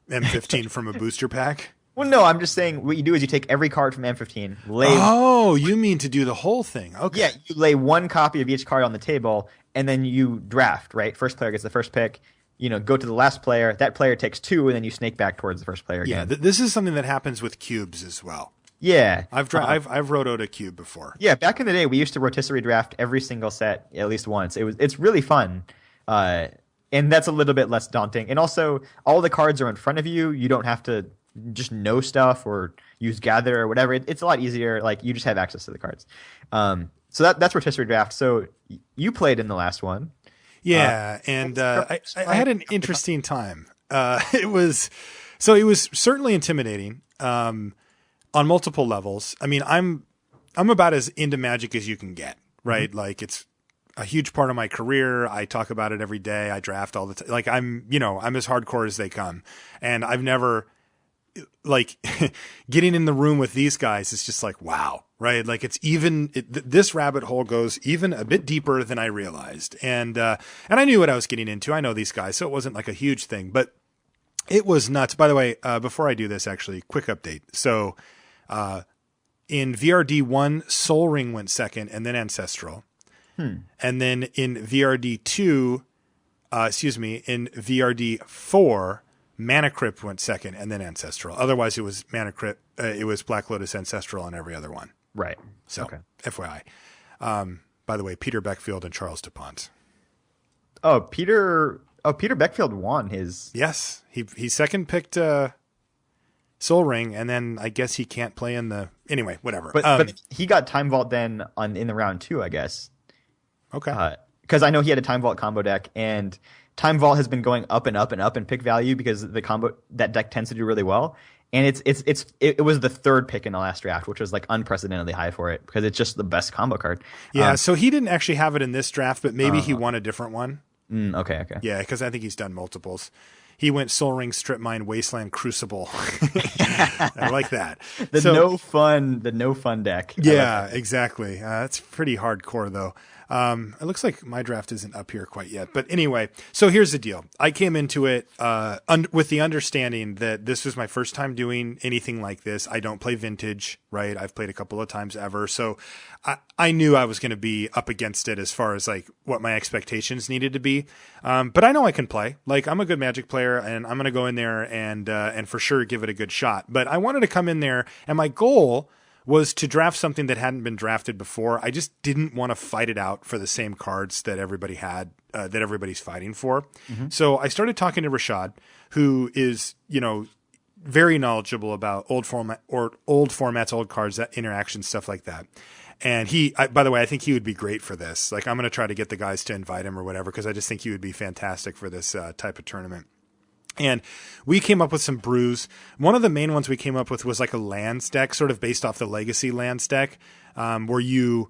M15 from a booster pack? Well, no, I'm just saying what you do is you take every card from M15, Oh, you mean to do the whole thing. Okay. Yeah, you lay 1 copy of each card on the table, and then you draft, right? First player gets the first pick. Go to the last player. That player takes 2, and then you snake back towards the first player again. Yeah, this is something that happens with cubes as well. Yeah. I've rotoed a cube before. Yeah, back in the day, we used to rotisserie draft every single set at least once. It's really fun. And that's a little bit less daunting. And also, all the cards are in front of you. You don't have to just know stuff or use gather or whatever. It's a lot easier. Like you just have access to the cards. So that's rotisserie draft. So you played in the last one. Yeah, and I had an interesting time. It was certainly intimidating. on multiple levels. I mean, I'm about as into Magic as you can get, right? Mm-hmm. Like it's a huge part of my career. I talk about it every day. I draft all the time. Like I'm as hardcore as they come. And I've never like getting in the room with these guys is just like, wow, right? Like it's this rabbit hole goes even a bit deeper than I realized. And I knew what I was getting into. I know these guys, so it wasn't like a huge thing, but it was nuts. By the way, before I do this, actually, quick update. So, in VRD 1, Soul Ring went second and then Ancestral. And then in VRD 2, in VRD 4, Mana Crypt went second and then Ancestral. Otherwise, it was Mana Crypt, it was Black Lotus, Ancestral, and every other one. Right. So, okay. FYI. By the way, Peter Beckfield and Charles DuPont. Peter Beckfield won his. Yes. He second picked Soul Ring, and then I guess he can't play in the. Anyway, whatever. But he got Time Vault then in the round 2, I guess. Okay. Because I know he had a Time Vault combo deck, and Time Vault has been going up and up and up in pick value because that deck tends to do really well. And it was the third pick in the last draft, which was like unprecedentedly high for it because it's just the best combo card. Yeah. So he didn't actually have it in this draft, but maybe he won a different one. Okay. Yeah, because I think he's done multiples. He went Soul Ring, Strip Mine, Wasteland, Crucible. I like that. The no fun deck. Yeah, exactly. That's pretty hardcore though. It looks like my draft isn't up here quite yet, but anyway, so here's the deal. I came into it, with the understanding that this was my first time doing anything like this. I don't play Vintage, right? I've played a couple of times ever. So I knew I was going to be up against it as far as like what my expectations needed to be. But I know I can play. Like I'm a good Magic player and I'm going to go in there and for sure give it a good shot. But I wanted to come in there and my goal was to draft something that hadn't been drafted before. I just didn't want to fight it out for the same cards that everybody had, that everybody's fighting for. Mm-hmm. So I started talking to Rashad, who is, very knowledgeable about old formats, old cards, that interaction, stuff like that. And by the way, I think he would be great for this. Like I'm going to try to get the guys to invite him or whatever, because I just think he would be fantastic for this type of tournament. And we came up with some brews. One of the main ones we came up with was like a lands deck, sort of based off the Legacy lands deck, where you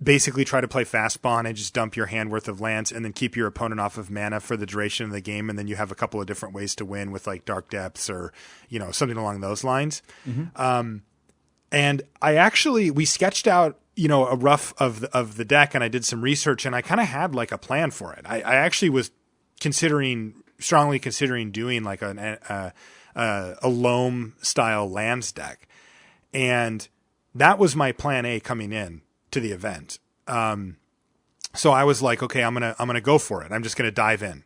basically try to play fast spawn and just dump your hand worth of lands and then keep your opponent off of mana for the duration of the game. And then you have a couple of different ways to win with like Dark Depths or, something along those lines. Mm-hmm. And we sketched out, a rough of the deck, and I did some research and I kind of had like a plan for it. I actually was strongly considering doing like a loam style lands deck. And that was my plan A coming in to the event. So I was like, okay, I'm going to go for it. I'm just going to dive in,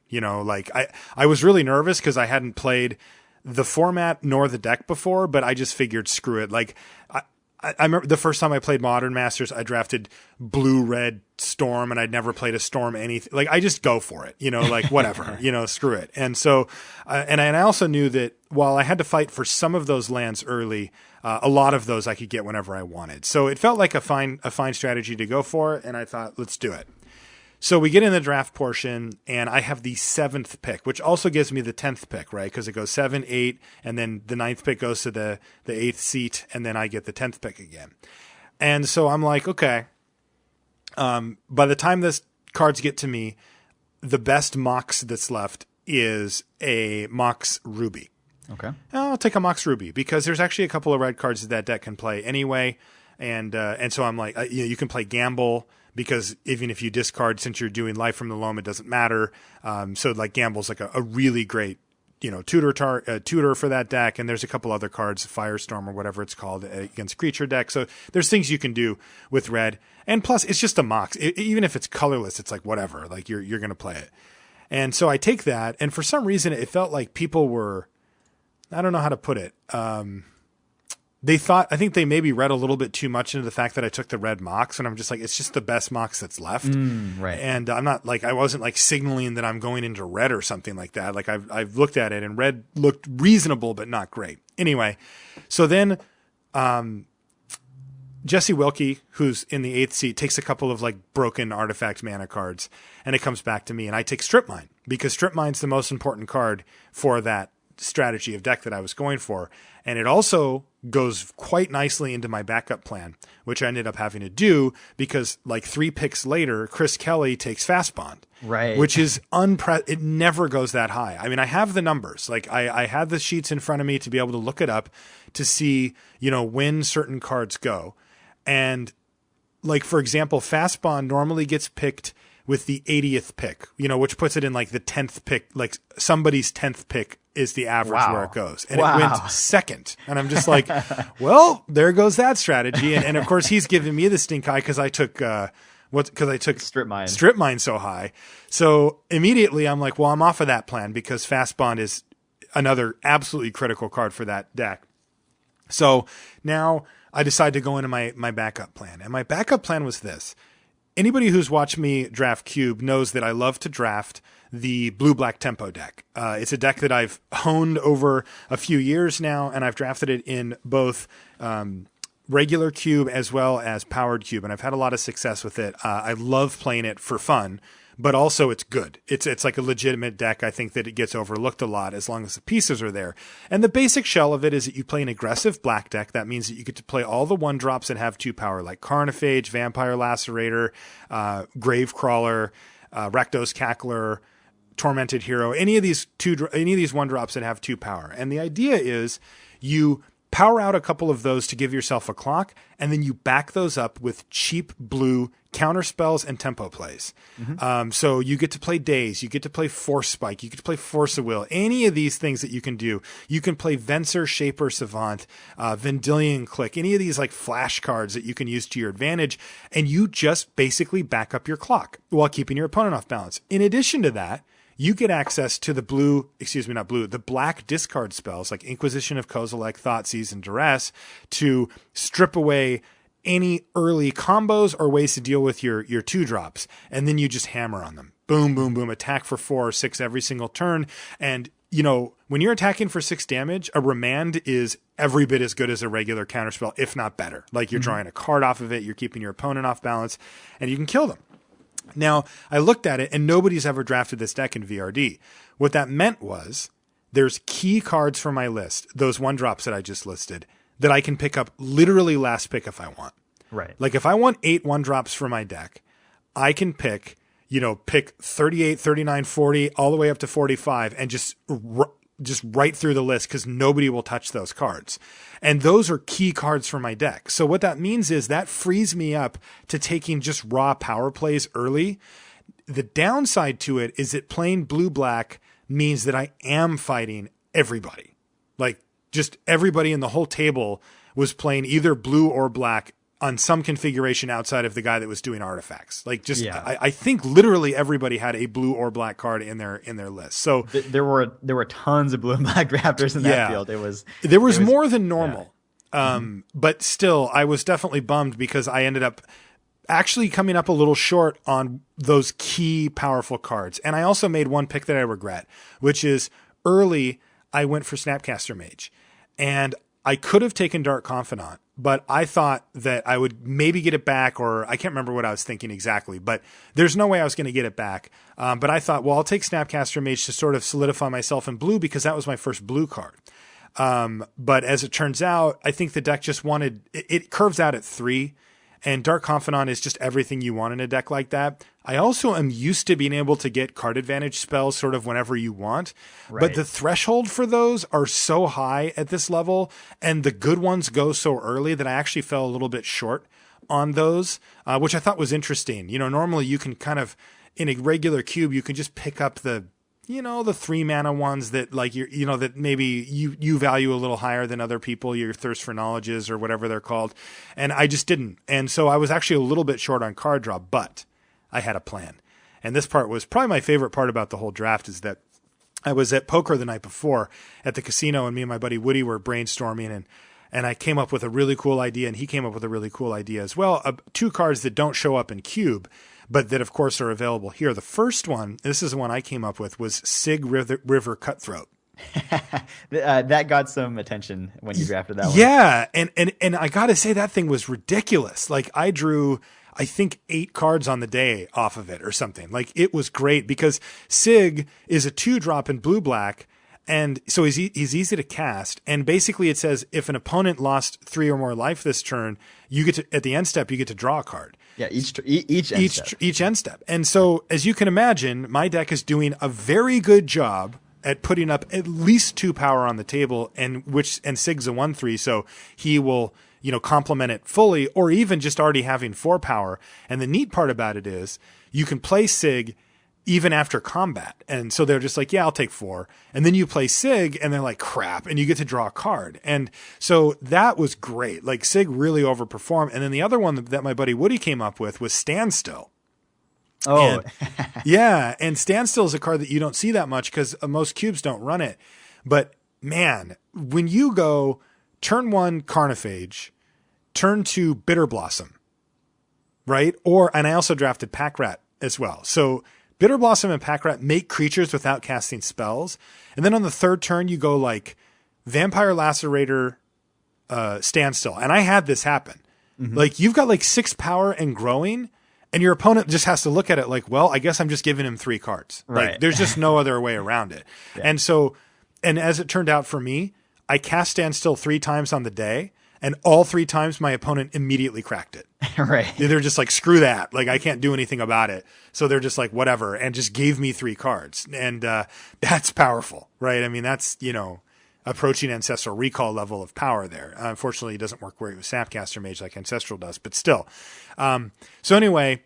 I was really nervous cause I hadn't played the format nor the deck before, but I just figured screw it. Like I remember the first time I played Modern Masters, I drafted blue-red Storm, and I'd never played a Storm anything. Like, I just go for it, whatever, screw it. And so, and I also knew that while I had to fight for some of those lands early, a lot of those I could get whenever I wanted. So it felt like a fine strategy to go for, and I thought, let's do it. So we get in the draft portion, and I have the 7th pick, which also gives me the 10th pick, right? Because it goes 7, 8, and then the 9th pick goes to the 8th seat, and then I get the 10th pick again. And so I'm like, okay, by the time this cards get to me, the best Mox that's left is a Mox Ruby. Okay. I'll take a Mox Ruby because there's actually a couple of red cards that deck can play anyway. And so I'm like, you can play Gamble, because even if you discard, since you're doing Life from the Loam, it doesn't matter. So like Gamble's like a really great, tutor for that deck. And there's a couple other cards, Firestorm or whatever it's called, against creature deck. So there's things you can do with red. And plus it's just a Mox. Even if it's colorless, it's like whatever, like you're going to play it. And so I take that. And for some reason it felt like people were, I don't know how to put it. I think they maybe read a little bit too much into the fact that I took the red Mox, and I'm just like, it's just the best Mox that's left. Right. And I'm not like, I wasn't like signaling that I'm going into red or something like that. Like I've looked at it and red looked reasonable, but not great. Anyway. So then, Jesse Wilkie, who's in the 8th seat, takes a couple of like broken artifact mana cards, and it comes back to me, and I take Strip Mine because Strip Mine's the most important card for that strategy of deck that I was going for. And it also goes quite nicely into my backup plan, which I ended up having to do because like 3 picks later, Chris Kelly takes Fast Bond. Right. Which is it never goes that high. I mean, I have the numbers. Like I had the sheets in front of me to be able to look it up to see, when certain cards go. And like, for example, Fast Bond normally gets picked with the 80th pick, which puts it in like the 10th pick, like somebody's 10th pick is the average where it goes. And it went second. And I'm just like, well, there goes that strategy. And of course he's giving me the stink eye because I took, Strip Mine so high. So immediately I'm like, well, I'm off of that plan because Fast Bond is another absolutely critical card for that deck. So now I decide to go into my backup plan. And my backup plan was this. Anybody who's watched me draft Cube knows that I love to draft the blue-black tempo deck. It's a deck that I've honed over a few years now, and I've drafted it in both regular Cube as well as powered Cube, and I've had a lot of success with it. I love playing it for fun, but also it's good. It's like a legitimate deck. I think that it gets overlooked a lot as long as the pieces are there. And the basic shell of it is that you play an aggressive black deck. That means that you get to play all the 1-drops that have 2 power, like Carnophage, Vampire Lacerator, Gravecrawler, Rakdos Cackler, Tormented Hero, any of these 1-drops that have 2 power. And the idea is you power out a couple of those to give yourself a clock, and then you back those up with cheap blue counter spells and tempo plays. Mm-hmm. So you get to play Daze, you get to play Force Spike, you get to play Force of Will, any of these things that you can do. You can play Venser, Shaper, Savant, Vendilion Click, any of these like flash cards that you can use to your advantage, and you just basically back up your clock while keeping your opponent off balance. In addition to that, you get access to the black discard spells like Inquisition of Kozilek, Thoughtseize, and Duress to strip away any early combos or ways to deal with your 2-drops. And then you just hammer on them. Boom, boom, boom. Attack for 4 or 6 every single turn. And, when you're attacking for 6 damage, a Remand is every bit as good as a regular counterspell, if not better. Like you're drawing a card off of it, you're keeping your opponent off balance, and you can kill them. Now, I looked at it, and nobody's ever drafted this deck in VRD. What that meant was there's key cards for my list, those 1-drops that I just listed, that I can pick up literally last pick if I want. Right. Like if I want 8 1-drops for my deck, I can pick 38, 39, 40, all the way up to 45, and just right through the list because nobody will touch those cards. And those are key cards for my deck. So what that means is that frees me up to taking just raw power plays early. The downside to it is that playing blue-black means that I am fighting everybody. Like just everybody in the whole table was playing either blue or black on some configuration outside of the guy that was doing artifacts. Like just, yeah. I think literally everybody had a blue or black card in their list. So there were tons of blue and black drafters in that field. There was more than normal. Yeah. But still I was definitely bummed because I ended up actually coming up a little short on those key powerful cards. And I also made one pick that I regret, which is early I went for Snapcaster Mage, and I could have taken Dark Confidant, but I thought that I would maybe get it back, or I can't remember what I was thinking exactly, but there's no way I was going to get it back. But I thought, well, I'll take Snapcaster Mage to sort of solidify myself in blue because that was my first blue card. But as it turns out, I think the deck just wanted, it curves out at 3, and Dark Confidant is just everything you want in a deck like that. I also am used to being able to get card advantage spells sort of whenever you want, right. But the threshold for those are so high at this level, and the good ones go so early that I actually fell a little bit short on those, which I thought was interesting. Normally you can kind of, in a regular cube, you can just pick up the 3 mana ones that like that maybe you value a little higher than other people, your thirst for knowledges or whatever they're called. And I just didn't. And so I was actually a little bit short on card draw, but I had a plan. And this part was probably my favorite part about the whole draft, is that I was at poker the night before at the casino, and me and my buddy Woody were brainstorming, and I came up with a really cool idea, and he came up with a really cool idea as well. 2 cards that don't show up in Cube, but that of course are available here. The first one, this is the one I came up with, was Sig River Cutthroat. That got some attention when you drafted that one. Yeah, and I gotta say that thing was ridiculous. Like I drew, I think 8 cards on the day off of it or something. Like it was great because Sig is a 2-drop in blue-black, And so he's easy to cast. And basically it says if an opponent lost 3 or more life this turn, you get to, at the end step, you get to draw a card. Yeah, each end step. And so as you can imagine, my deck is doing a very good job at putting up at least 2 power on the table, and Sig's a 1/3, so he will, complement it fully, or even just already having 4 power. And the neat part about it is you can play Sig even after combat. And so they're just like, yeah, I'll take 4. And then you play Sig and they're like, crap. And you get to draw a card. And so that was great. Like Sig really overperformed. And then the other one that my buddy Woody came up with was Standstill. Oh, yeah. And Standstill is a card that you don't see that much because most cubes don't run it. But man, when you go turn 1 Carnophage, turn 2 Bitter Blossom, right? And I also drafted Pack Rat as well. So Bitter Blossom and Pack Rat make creatures without casting spells. And then on the 3rd turn, you go like Vampire Lacerator, Standstill. And I had this happen. Mm-hmm. Like you've got like 6 power and growing, and your opponent just has to look at it like, well, I guess I'm just giving him 3 cards. Right. Like there's just no other way around it. Yeah. And as it turned out for me, I cast Standstill 3 times on the day, and all 3 times my opponent immediately cracked it. Right. They're just like, screw that. Like I can't do anything about it. So they're just like, whatever. And just gave me 3 cards. And, that's powerful, right? I mean, that's, approaching Ancestral Recall level of power there. Unfortunately, it doesn't work great with Snapcaster Mage like Ancestral does, but still. So anyway,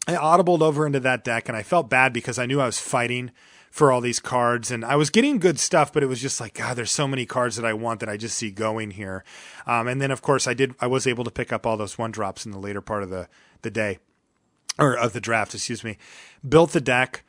I audibled over into that deck, and I felt bad because I knew I was fighting for all these cards, and I was getting good stuff, but it was just like, God, there's so many cards that I want that I just see going here. And then of course I was able to pick up all those 1-drops in the later part of the day, or of the draft, excuse me. Built the deck,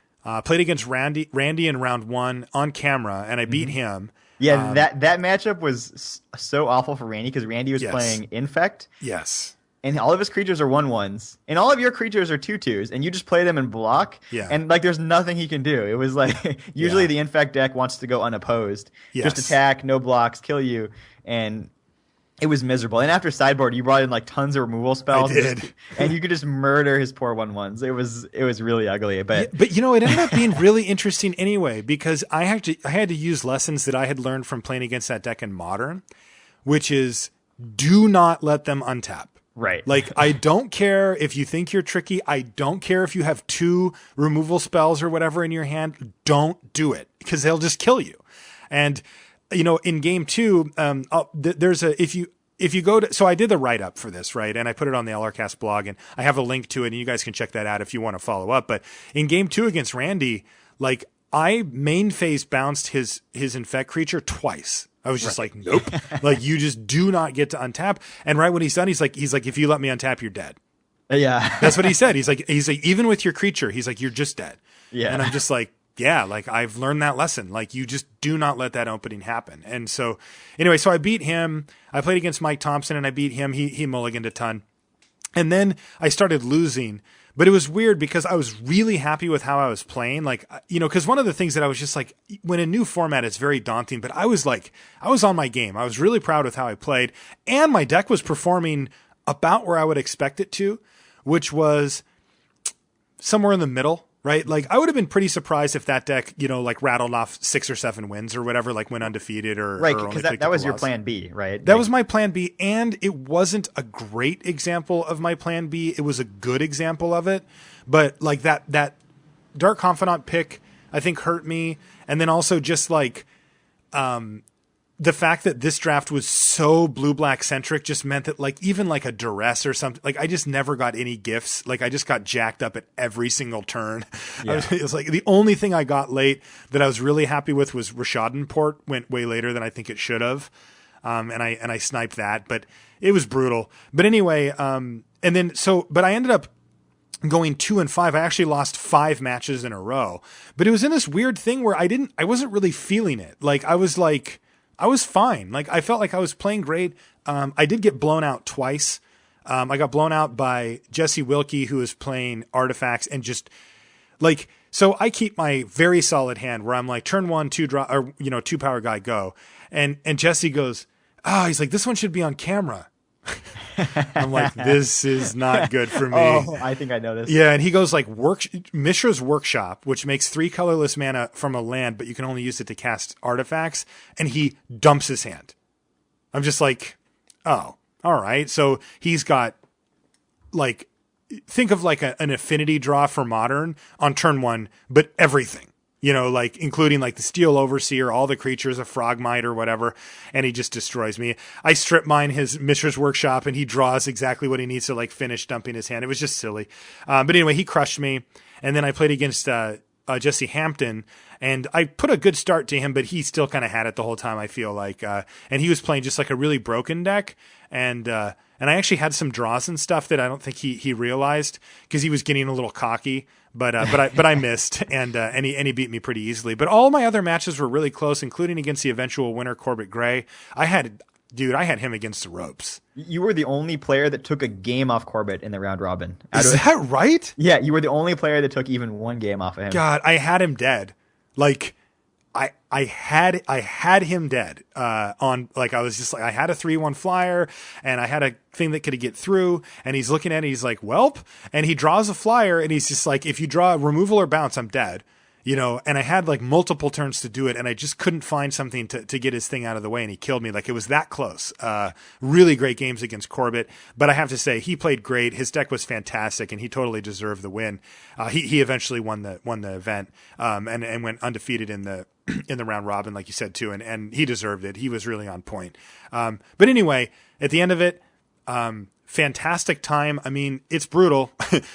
played against Randy in round 1 on camera, and I beat him. Yeah, that matchup was so awful for Randy because Randy was playing Infect. Yes. And all of his creatures are 1/1s, and all of your creatures are 2/2s, and you just play them in block. Yeah. And like, there's nothing he can do. It was like usually the Infect deck wants to go unopposed, just attack, no blocks, kill you, and it was miserable. And after sideboard, you brought in like tons of removal spells. I did. And you could just murder his poor 1/1s. It was really ugly. But it ended up being really interesting anyway, because I had to use lessons that I had learned from playing against that deck in Modern, which is do not let them untap. Right. Like, I don't care if you think you're tricky. I don't care if you have 2 removal spells or whatever in your hand. Don't do it, because they'll just kill you. And in game 2, there's if you go to, so I did the write up for this, right? And I put it on the LRcast blog, and I have a link to it, and you guys can check that out if you want to follow up. But in game 2 against Randy, like I main phase bounced his infect creature twice. I was just like, nope. Like, you just do not get to untap. And right when he's done, he's like, if you let me untap, you're dead. Yeah. That's what he said. He's like, even with your creature, he's like, you're just dead. Yeah. And I'm just like, yeah, like I've learned that lesson. Like, you just do not let that opening happen. And so anyway, so I beat him. I played against Mike Thompson and I beat him. He mulliganed a ton. And then I started losing. But it was weird because I was really happy with how I was playing. Like, because one of the things that I was just like, when a new format, it's very daunting, but I was on my game. I was really proud with how I played, and my deck was performing about where I would expect it to, which was somewhere in the middle, right? Like, I would have been pretty surprised if that deck, like rattled off 6 or 7 wins or whatever, like went undefeated or right, because that was your plan B, right? That was my plan B, and it wasn't a great example of my plan B. It was a good example of it, but like that Dark Confidant pick, I think, hurt me, and then also just like the fact that this draft was so blue-black centric just meant that like even like a duress or something, like I just never got any gifts. Like I just got jacked up at every single turn. Yeah. It was like the only thing I got late that I was really happy with was Rashadan Port went way later than I think it should have. And I sniped that, but it was brutal. But anyway, but I ended up going 2-5. I actually lost 5 matches in a row, but it was in this weird thing where I wasn't really feeling it. Like I was fine. Like I felt like I was playing great. I did get blown out twice. I got blown out by Jesse Wilkie, who was playing Artifacts, and just like, so I keep my very solid hand where I'm like, turn 1, 2 draw, or 2 power guy, go. And Jesse goes, he's like, this one should be on camera. I'm like, this is not good for me. Oh, I think I know this. Yeah, and he goes like Mishra's Workshop, which makes 3 colorless mana from a land, but you can only use it to cast artifacts, and he dumps his hand. I'm just like, oh, all right. So he's got like, think of like an affinity draw for Modern on turn 1, but everything. You know, like including like the Steel Overseer, all the creatures, a Frogmite or whatever, and he just destroys me. I strip mine his Mishra's Workshop, and he draws exactly what he needs to like finish dumping his hand. It was just silly. But anyway, he crushed me, and then I played against Jesse Hampton, and I put a good start to him, but he still kind of had it the whole time, I feel like. And he was playing just like a really broken deck, and I actually had some draws and stuff that I don't think he realized because he was getting a little cocky. But I missed, and he beat me pretty easily. But all my other matches were really close, including against the eventual winner, Corbett Gray. I had him against the ropes. You were the only player that took a game off Corbett in the round robin. Is that right? Yeah, you were the only player that took even 1 game off of him. God, I had him dead. Like, I had him dead. On like I was just like I had a 3/1 flyer and I had a thing that could get through, and he's looking at it, he's like, "Welp," and he draws a flyer, and he's just like, "If you draw removal or bounce, I'm dead." You know, and I had like multiple turns to do it, and I just couldn't find something to get his thing out of the way, and he killed me. Like, it was that close. Really great games against Corbett, but I have to say he played great. His deck was fantastic, and he totally deserved the win. He eventually won the event, and went undefeated in the round robin, like you said too, and he deserved it. He was really on point. But anyway, at the end of it, fantastic time. I mean, it's brutal.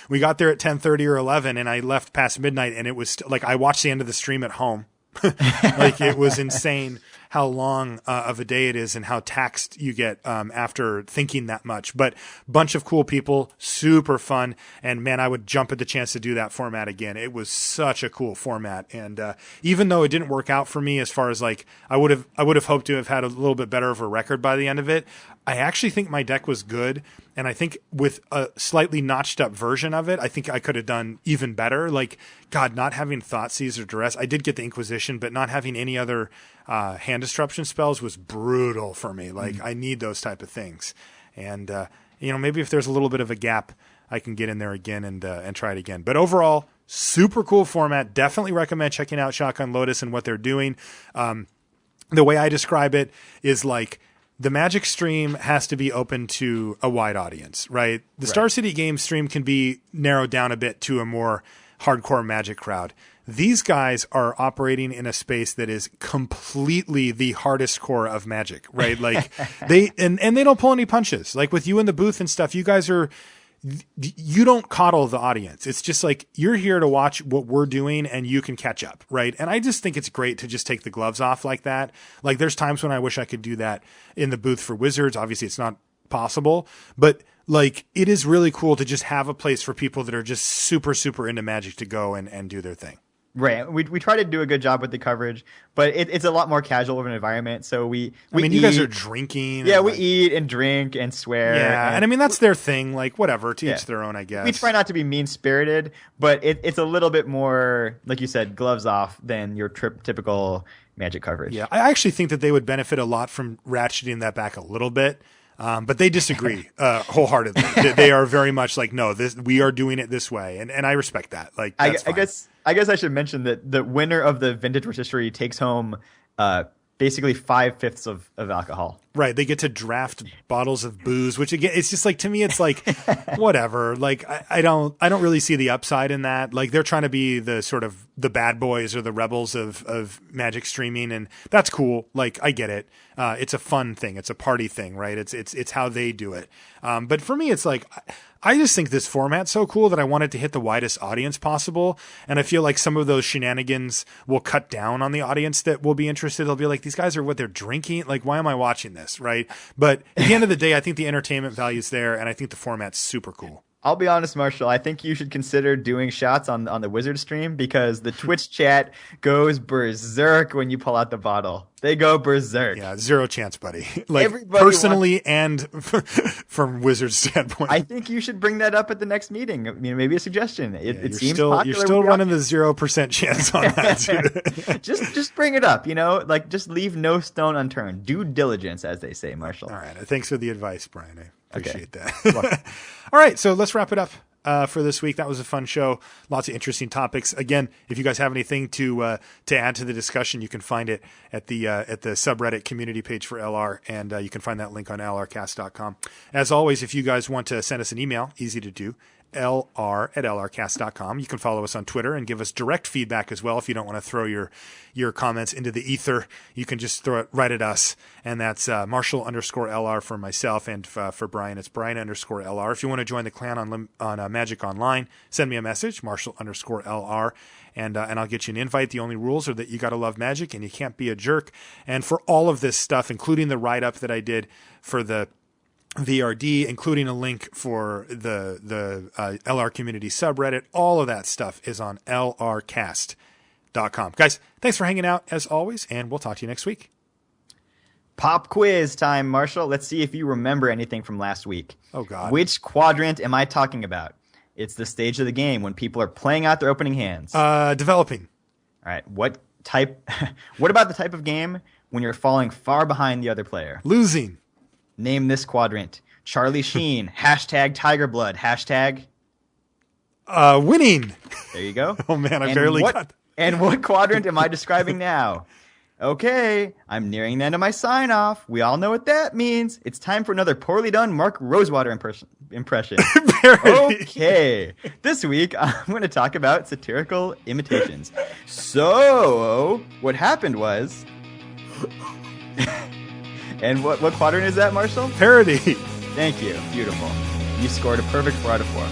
We got there at 10:30 or 11, and I left past midnight, and it was like I watched the end of the stream at home. Like, it was insane how long of a day it is and how taxed you get after thinking that much. But bunch of cool people, super fun, and man, I would jump at the chance to do that format again. It was such a cool format, and even though it didn't work out for me as far as like I would have hoped to have had a little bit better of a record by the end of it, I actually think my deck was good, and I think with a slightly notched up version of it, I think I could have done even better. Like, God, not having Thoughtseize or Duress, I did get the Inquisition, but not having any other hand disruption spells was brutal for me. Like, I need those type of things, and maybe if there's a little bit of a gap, I can get in there again and try it again. But overall, super cool format. Definitely recommend checking out Shotgun Lotus and what they're doing. The way I describe it is like, the Magic stream has to be open to a wide audience, right? The Star City Games stream can be narrowed down a bit to a more hardcore Magic crowd. These guys are operating in a space that is completely the hardest core of Magic, right? Like, they don't pull any punches. Like with you in the booth and stuff, you don't coddle the audience. It's just like, you're here to watch what we're doing and you can catch up, right? And I just think it's great to just take the gloves off like that. Like, there's times when I wish I could do that in the booth for Wizards. Obviously it's not possible, but like, it is really cool to just have a place for people that are just super, super into Magic to go and do their thing. Right. We try to do a good job with the coverage, but it's a lot more casual of an environment. So you guys are drinking. Yeah, we eat and drink and swear. Yeah, and I mean, that's their thing. Like, whatever, to each their own, I guess. We try not to be mean-spirited, but it's a little bit more, like you said, gloves off than your typical Magic coverage. Yeah, I actually think that they would benefit a lot from ratcheting that back a little bit. But they disagree wholeheartedly. They are very much like, no, we are doing it this way, and I respect that. Like, that's fine. I guess I should mention that the winner of the Vintage Rotisserie takes home basically 5/5 of alcohol. Right, they get to draft bottles of booze, which again, it's just like, to me, it's like, whatever. Like, I don't really see the upside in that. Like, they're trying to be the sort of the bad boys or the rebels of Magic streaming, and that's cool. Like, I get it. It's a fun thing. It's a party thing, right? It's how they do it. But for me, it's like, I just think this format's so cool that I wanted to hit the widest audience possible. And I feel like some of those shenanigans will cut down on the audience that will be interested. They'll be like, these guys are what they're drinking. Like, why am I watching this? Right. But at the end of the day, I think the entertainment value's there, and I think the format's super cool. I'll be honest, Marshall. I think you should consider doing shots on the Wizard stream because the Twitch chat goes berserk when you pull out the bottle. They go berserk. Yeah, zero chance, buddy. Like personally and from Wizard's standpoint. I think you should bring that up at the next meeting. I mean, maybe a suggestion. It seems popular. You're still running the 0% chance on that. just bring it up. Like just leave no stone unturned. Due diligence, as they say, Marshall. All right. Thanks for the advice, Brian. I appreciate that. All right, so let's wrap it up for this week. That was a fun show. Lots of interesting topics. Again, if you guys have anything to add to the discussion, you can find it at the subreddit community page for LR, and you can find that link on lrcast.com. As always, if you guys want to send us an email, easy to do, lr@lrcast.com. You can follow us on Twitter and give us direct feedback as well. If you don't want to throw your comments into the ether, you can just throw it right at us. And that's Marshall_LR for myself, and for Brian, it's Brian_LR. If you want to join the clan on Magic Online, send me a message, Marshall_LR, and I'll get you an invite. The only rules are that you got to love Magic and you can't be a jerk. And for all of this stuff, including the write-up that I did for the VRD, including a link for the LR community subreddit. All of that stuff is on lrcast.com. Guys, thanks for hanging out as always, and we'll talk to you next week. Pop quiz time, Marshall. Let's see if you remember anything from last week. Oh, God. Which quadrant am I talking about? It's the stage of the game when people are playing out their opening hands. Developing. All right. What about the type of game when you're falling far behind the other player? Losing. Name this quadrant. Charlie Sheen. #Tiger Blood. Winning. There you go. Oh, man, I barely got... And what quadrant am I describing now? Okay, I'm nearing the end of my sign-off. We all know what that means. It's time for another poorly done Mark Rosewater impression. Okay, this week I'm going to talk about satirical imitations. So, what happened was... And what quadrant is that, Marshall? Parody. Thank you. Beautiful. You scored a perfect 4 out of 4.